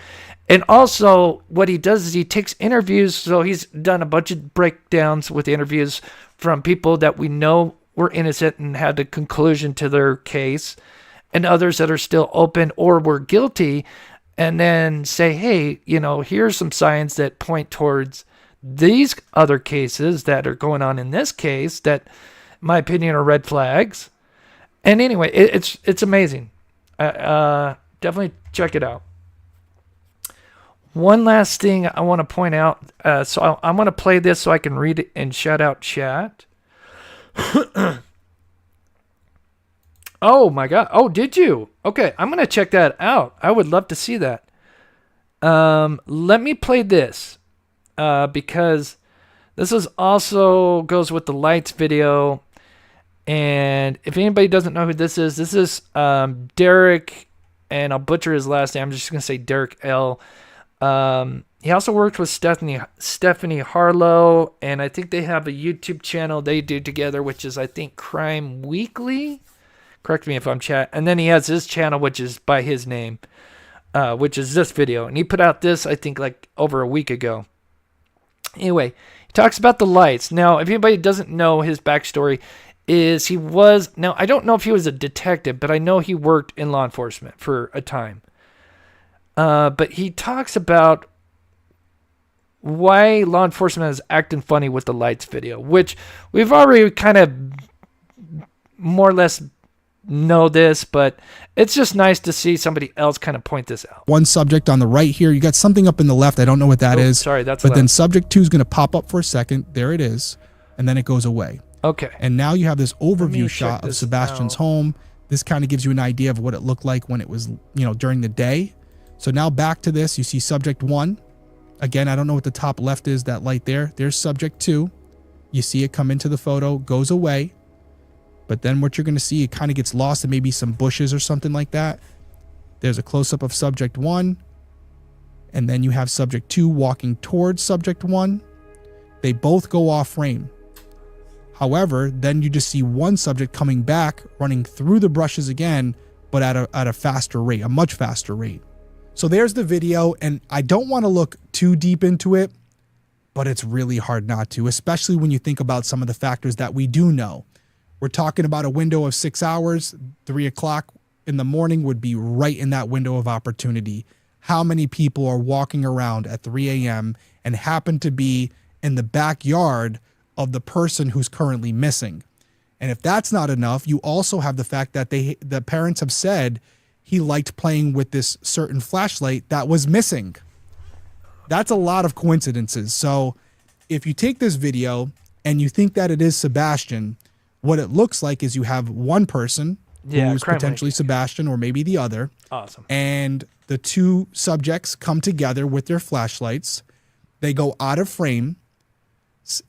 And also what he does is he takes interviews. So he's done a bunch of breakdowns with interviews from people that we know were innocent and had a conclusion to their case, and others that are still open or were guilty. and then say, hey, here's some signs that point towards these other cases that are going on in this case that, in my opinion, are red flags. And anyway, it's amazing. Definitely check it out. One last thing I want to point out. So I'm going to play this so I can read it and shout out chat. Oh my God. Oh, did you? Okay, I'm going to check that out. I would love to see that. Let me play this because this is also goes with the lights video. And if anybody doesn't know who this is Derek, and I'll butcher his last name. I'm just going to say Derek L. He also worked with Stephanie Harlow, and I think they have a YouTube channel they do together, which is, I think, Crime Weekly. Correct me if I'm chat. And then he has his channel, which is by his name, which is this video. And he put out this, I think, like over a week ago. Anyway, he talks about the lights. Now, if anybody doesn't know his backstory, now I don't know if he was a detective, but I know he worked in law enforcement for a time. But he talks about why law enforcement is acting funny with the lights video, which we've already kind of more or less know this, but it's just nice to see somebody else kind of point this out. One subject on the right here, you got something up in the left. I don't know what that is. Sorry, that's but loud. Then subject 2 is going to pop up for a second. There it is. And then it goes away. Okay. And now you have this overview check shot of this Sebastian's out. home. This kind of gives you an idea of what it looked like when it was, during the day. So now back to this, you see subject 1. Again, I don't know what the top left is, that light there. There's subject 2. You see it come into the photo, goes away. But then what you're going to see, it kind of gets lost in maybe some bushes or something like that. There's a close-up of subject 1. And then you have subject 2 walking towards subject 1. They both go off frame. However, then you just see one subject coming back, running through the brushes again, but at a faster rate, a much faster rate. So there's the video, and I don't want to look too deep into it, but it's really hard not to, especially when you think about some of the factors that we do know. We're talking about a window of 6 hours. 3 o'clock in the morning would be right in that window of opportunity. How many people are walking around at 3 a.m. and happen to be in the backyard of the person who's currently missing? And if that's not enough, you also have the fact that the parents have said he liked playing with this certain flashlight that was missing. That's a lot of coincidences. So if you take this video and you think that it is Sebastian, what it looks like is you have one person who's potentially Sebastian or maybe the other. Awesome. And the two subjects come together with their flashlights. They go out of frame,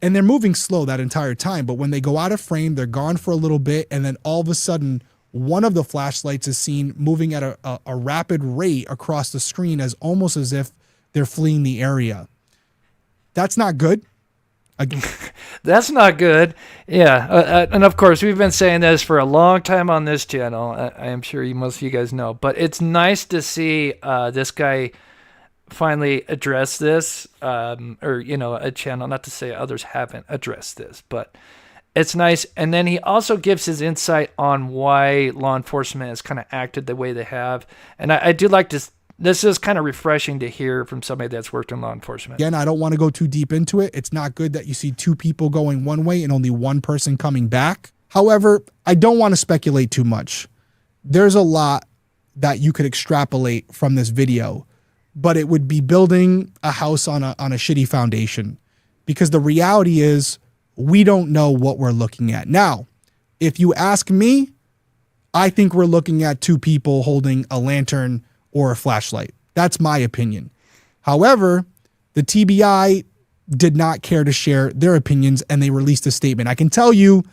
and they're moving slow that entire time. But when they go out of frame, they're gone for a little bit, and then all of a sudden, one of the flashlights is seen moving at a rapid rate across the screen, as almost as if they're fleeing the area. That's not good. That's not good. Yeah. And of course, we've been saying this for a long time on this channel. I am sure most of you guys know, but it's nice to see this guy finally address this, or, a channel, not to say others haven't addressed this, but it's nice. And then he also gives his insight on why law enforcement has kind of acted the way they have. And I do like this. This is kind of refreshing to hear from somebody that's worked in law enforcement. Again, I don't want to go too deep into it. It's not good that you see two people going one way and only one person coming back. However, I don't want to speculate too much. There's a lot that you could extrapolate from this video, but it would be building a house on a shitty foundation, because the reality is we don't know what we're looking at. Now, if you ask me, I think we're looking at two people holding a lantern or a flashlight. That's my opinion. However, the TBI did not care to share their opinions, and they released a statement. I can tell you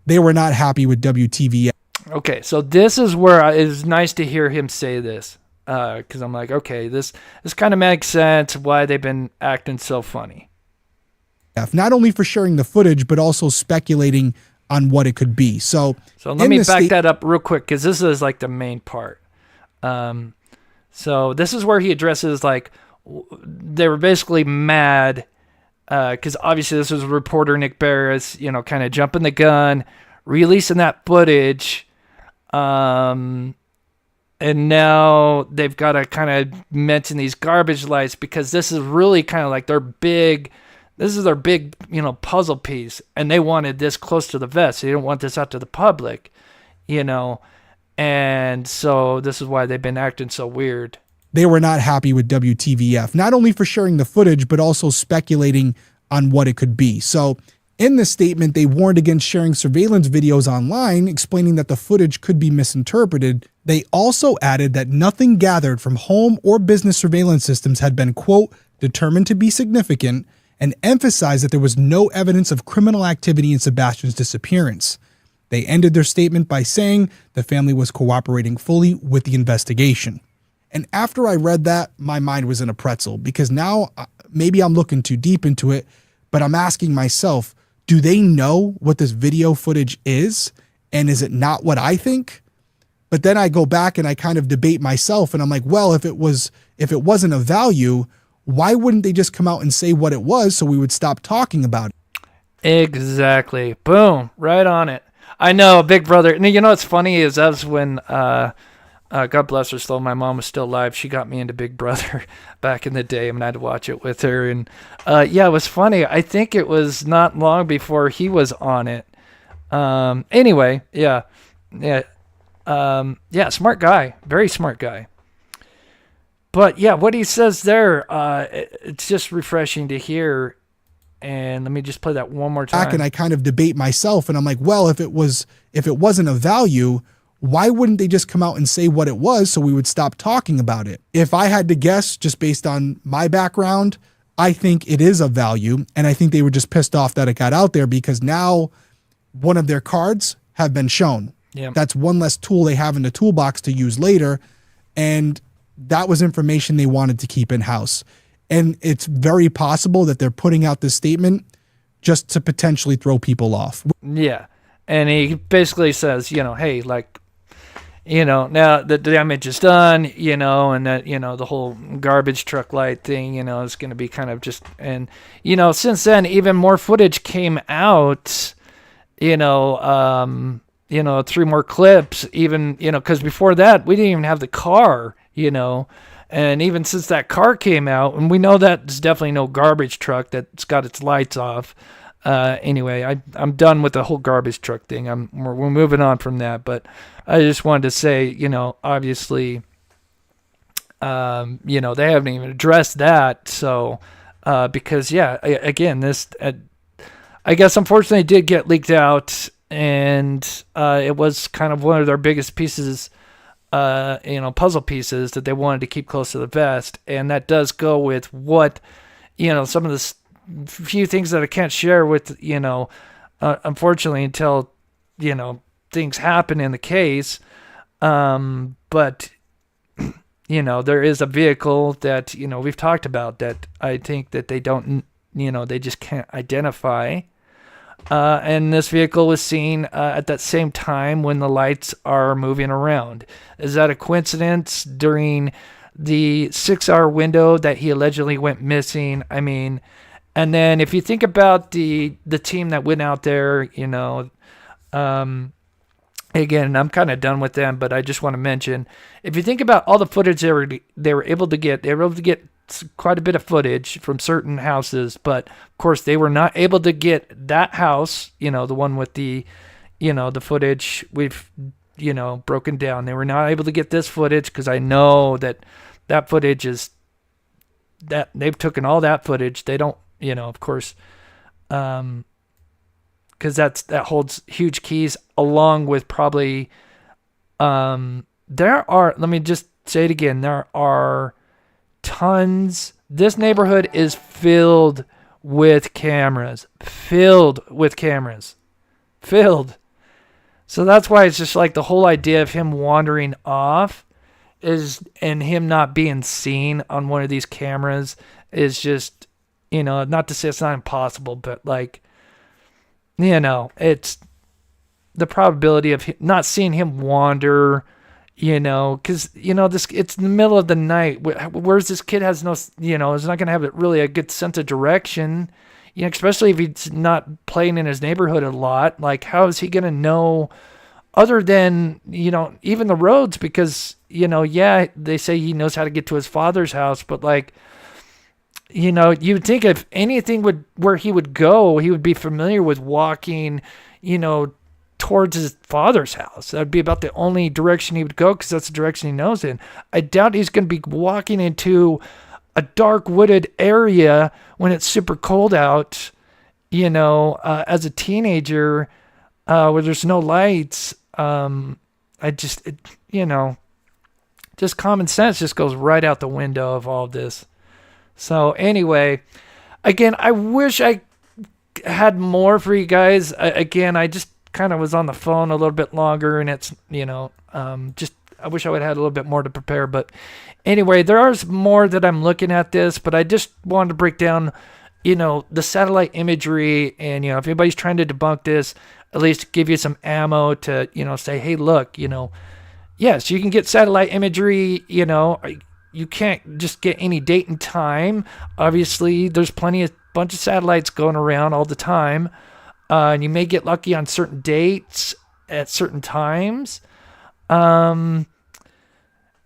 they were not happy with WTVS. Okay, so this is where it's nice to hear him say this, because I'm like, okay, this kind of makes sense why they've been acting so funny. Not only for sharing the footage, but also speculating on what it could be. So let me back that up real quick, because this is like the main part. So this is where he addresses, like, they were basically mad because obviously this was reporter Nick Barris, kind of jumping the gun, releasing that footage. And And now they've got to kind of mention these garbage lights because this is really kind of like this is their big, puzzle piece. And they wanted this close to the vest. They didn't want this out to the public, And so this is why they've been acting so weird. They were not happy with WTVF, not only for sharing the footage, but also speculating on what it could be. So in this statement, they warned against sharing surveillance videos online, explaining that the footage could be misinterpreted. They also added that nothing gathered from home or business surveillance systems had been, quote, determined to be significant, and emphasized that there was no evidence of criminal activity in Sebastian's disappearance. They ended their statement by saying the family was cooperating fully with the investigation. And after I read that, my mind was in a pretzel because now maybe I'm looking too deep into it, but I'm asking myself, do they know what this video footage is? And is it not what I think? But then I go back and I kind of debate myself and I'm like, well, if it wasn't of value, why wouldn't they just come out and say what it was so we would stop talking about it? Exactly. Boom. Right on it. I know, Big Brother. And what's funny is that was when, God bless her soul, my mom was still alive. She got me into Big Brother back in the day, and I had to watch it with her. And it was funny. I think it was not long before he was on it. Anyway, yeah. Smart guy. Very smart guy. But yeah, what he says there, it's just refreshing to hear. And let me just play that one more time. Back and I kind of debate myself and I'm like, well, if it wasn't of value, why wouldn't they just come out and say what it was so we would stop talking about it? If I had to guess, just based on my background, I think it is of value. And I think they were just pissed off that it got out there because now one of their cards have been shown. Yeah. That's one less tool they have in the toolbox to use later. And that was information they wanted to keep in-house. And it's very possible that they're putting out this statement just to potentially throw people off. Yeah. And he basically says, hey, now the damage is done, and that, the whole garbage truck light thing, is going to be kind of just, and, since then, even more footage came out, 3 more clips, even, because before that, we didn't even have the car, and even since that car came out, and we know that there's definitely no garbage truck that's got its lights off. Anyway, I'm done with the whole garbage truck thing. We're moving on from that, but I just wanted to say, obviously, they haven't even addressed that. So, because again, this, I guess unfortunately did get leaked out, and it was kind of one of their biggest pieces, puzzle pieces that they wanted to keep close to the vest. And that does go with what, some of the few things that I can't share with, unfortunately, until, things happen in the case. But, there is a vehicle that, we've talked about that I think that they don't, they just can't identify. And this vehicle was seen at that same time when the lights are moving around. Is that a coincidence during the 6-hour window that he allegedly went missing? I mean, and then if you think about the team that went out there, again, I'm kind of done with them, but I just want to mention, if you think about all the footage they were able to get quite a bit of footage from certain houses, but of course they were not able to get that house, the one with the, the footage we've, broken down. They were not able to get this footage because I know that footage is, that they've taken all that footage. They don't, of course, because that holds huge keys along with probably, let me just say it again, there are tons. This neighborhood is filled with cameras. So that's why it's just like the whole idea of him wandering off and him not being seen on one of these cameras is just, not to say it's not impossible, but it's the probability of not seeing him wander, because, it's in the middle of the night. Where's this kid has no, is not going to have really a good sense of direction, especially if he's not playing in his neighborhood a lot. Like, how is he going to know, other than, even the roads, because, yeah, they say he knows how to get to his father's house, but like, you would think if anything where he would go, he would be familiar with walking, towards his father's house. That would be about the only direction he would go, because that's the direction he knows in. I doubt he's going to be walking into a dark wooded area when it's super cold out, as a teenager, where there's no lights. Just common sense just goes right out the window of all this. So anyway, again, I wish I had more for you guys. I just kind of was on the phone a little bit longer, and it's, I wish I would have had a little bit more to prepare. But anyway, there is more that I'm looking at this, but I just wanted to break down, the satellite imagery, and, if anybody's trying to debunk this, at least give you some ammo to, say, hey, look, yes, you can get satellite imagery, you can't just get any date and time. Obviously, there's bunch of satellites going around all the time. And you may get lucky on certain dates at certain times. And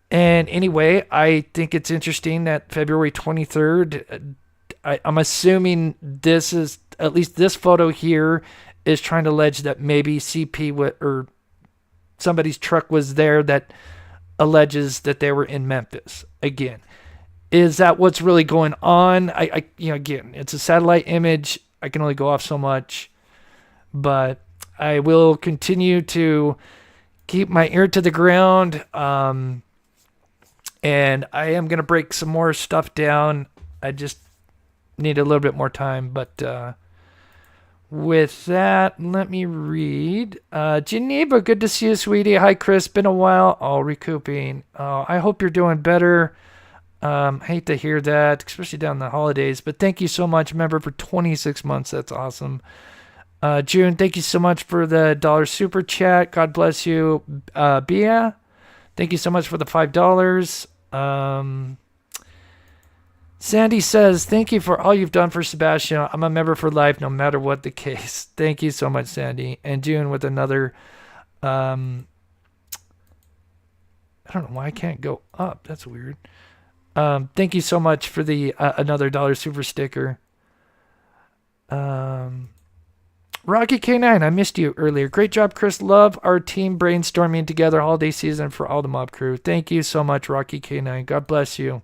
anyway, I think it's interesting that February 23rd, I'm assuming this is, at least this photo here, is trying to allege that maybe CP or somebody's truck was there that alleges that they were in Memphis. Again, is that what's really going on? Again, it's a satellite image. I can only go off so much, but I will continue to keep my ear to the ground. And I am going to break some more stuff down. I just need a little bit more time, but, with that, let me read. Geneva, good to see you, sweetie. Hi, Chris. Been a while. Oh, recouping. I hope you're doing better. Hate to hear that, especially down the holidays. But thank you so much, member, for 26 months. That's awesome. June, thank you so much for the $1 super chat. God bless you. Bia, thank you so much for the $5. Sandy says, thank you for all you've done for Sebastian. I'm a member for life, no matter what the case. Thank you so much, Sandy. And June with another, I don't know why I can't go up. That's weird. Thank you so much for the another $1 super sticker. Rocky K9, I missed you earlier. Great job, Chris. Love our team brainstorming together holiday season for all the mob crew. Thank you so much, Rocky K9. God bless you.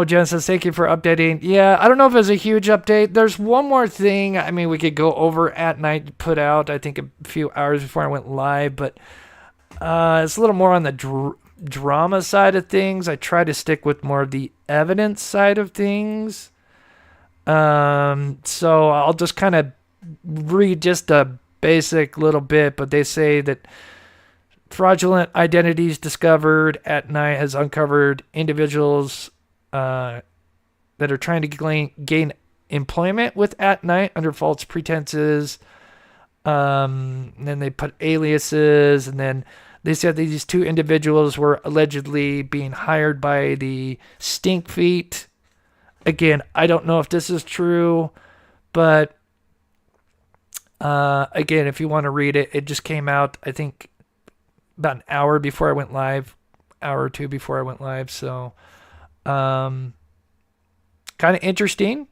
Jen says, thank you for updating. Yeah, I don't know if it's a huge update. There's one more thing. I mean, we could go over at night, put out, I think, a few hours before I went live, but it's a little more on the drama side of things. I try to stick with more of the evidence side of things. So I'll just kind of read just a basic little bit, but they say that fraudulent identities discovered at night has uncovered individuals that are trying to gain employment with at night under false pretenses. And then they put aliases, and then they said that these two individuals were allegedly being hired by the Stink Feet. Again, I don't know if this is true, but again, if you want to read it, it just came out, I think, about an hour before I went live, hour or two before I went live. So, kind of interesting.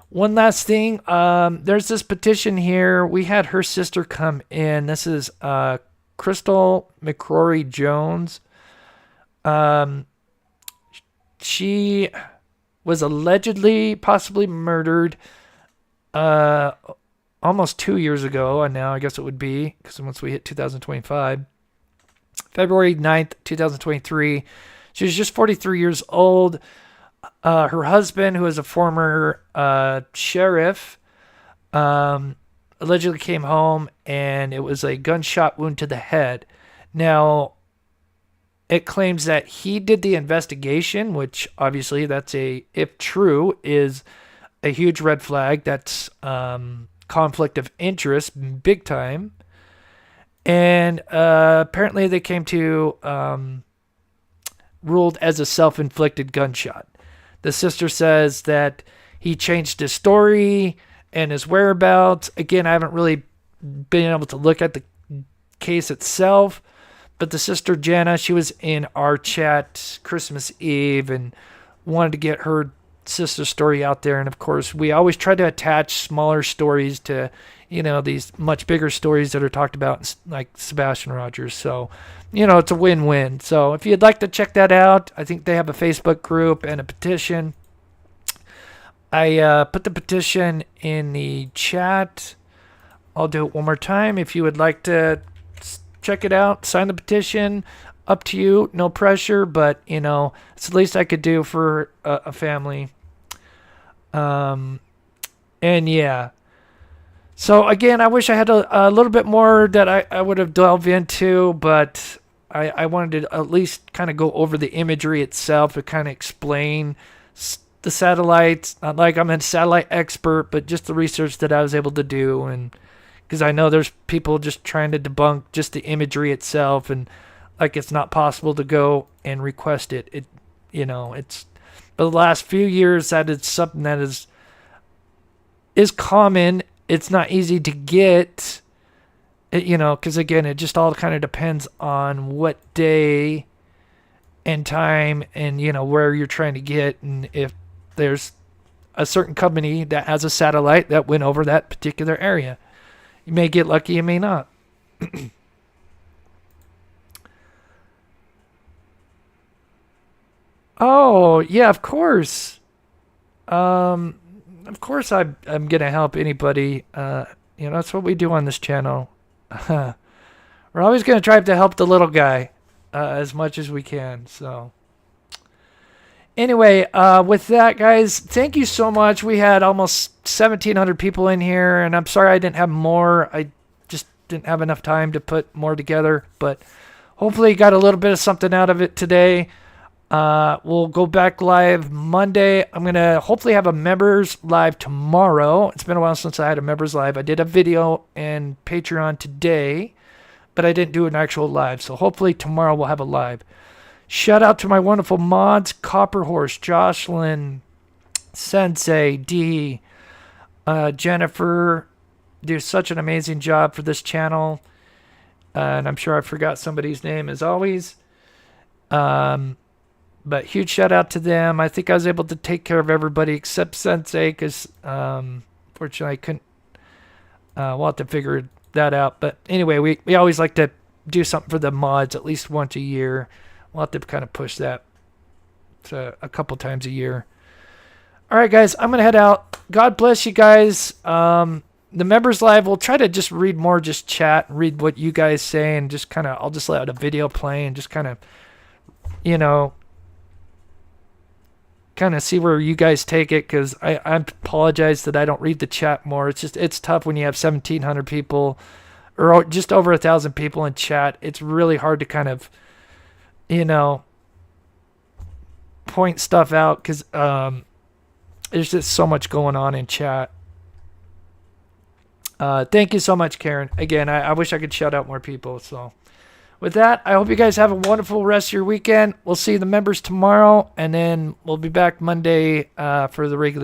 One last thing. There's this petition here. We had her sister come in. This is, Crystal McCrory Jones. She was allegedly possibly murdered, almost 2 years ago, and now I guess it would be, because once we hit 2025, February 9th, 2023, she was just 43 years old. Her husband, who is a former sheriff, allegedly came home, and it was a gunshot wound to the head. Now, it claims that he did the investigation, which obviously that's if true, is a huge red flag. That's conflict of interest, big time. And apparently they came to ruled as a self-inflicted gunshot. The sister says that he changed his story and his whereabouts. Again, I haven't really been able to look at the case itself, but the sister Jana, she was in our chat Christmas Eve and wanted to get her sister story out there. And of course, we always try to attach smaller stories to, these much bigger stories that are talked about, like Sebastian Rogers. So, it's a win-win. So if you'd like to check that out, I think they have a Facebook group and a petition. I put the petition in the chat. I'll do it one more time. If you would like to check it out, sign the petition. Up to you, no pressure, but it's the least I could do for a family. And yeah. So again, I wish I had a little bit more that I would have delved into, but I wanted to at least kind of go over the imagery itself and kind of explain the satellites. Not like I'm a satellite expert, but just the research that I was able to do, and because I know there's people just trying to debunk just the imagery itself, and like it's not possible to go and request it. It's but the last few years that it's something that is common. It's not easy to get, because again, it just all kind of depends on what day and time and where you're trying to get, and if there's a certain company that has a satellite that went over that particular area. You may get lucky, you may not. Oh, yeah, of course. Of course I'm going to help anybody. That's what we do on this channel. We're always going to try to help the little guy as much as we can. So anyway, with that, guys, thank you so much. We had almost 1,700 people in here, and I'm sorry I didn't have more. I just didn't have enough time to put more together, but hopefully you got a little bit of something out of it today. We'll go back live Monday. I'm going to hopefully have a members live tomorrow. It's been a while since I had a members live. I did a video and Patreon today, but I didn't do an actual live. So hopefully tomorrow we'll have a live. Shout out to my wonderful mods, Copper Horse, Jocelyn, Sensei, D, Jennifer. Do such an amazing job for this channel. And I'm sure I forgot somebody's name as always. But huge shout out to them. I think I was able to take care of everybody except Sensei because, fortunately, I couldn't. We'll have to figure that out. But anyway, we always like to do something for the mods at least once a year. We'll have to kind of push that to a couple times a year. All right, guys, I'm going to head out. God bless you guys. The members live, we'll try to just read more, just chat, read what you guys say, and just kind of, I'll just let a video play and just kind of, kind of see where you guys take it, because I apologize that I don't read the chat more. It's tough when you have 1,700 people or just over 1,000 people in chat. It's really hard to kind of point stuff out because there's just so much going on in chat. Thank you so much, Karen. Again, I wish I could shout out more people. So with that, I hope you guys have a wonderful rest of your weekend. We'll see the members tomorrow, and then we'll be back Monday for the regular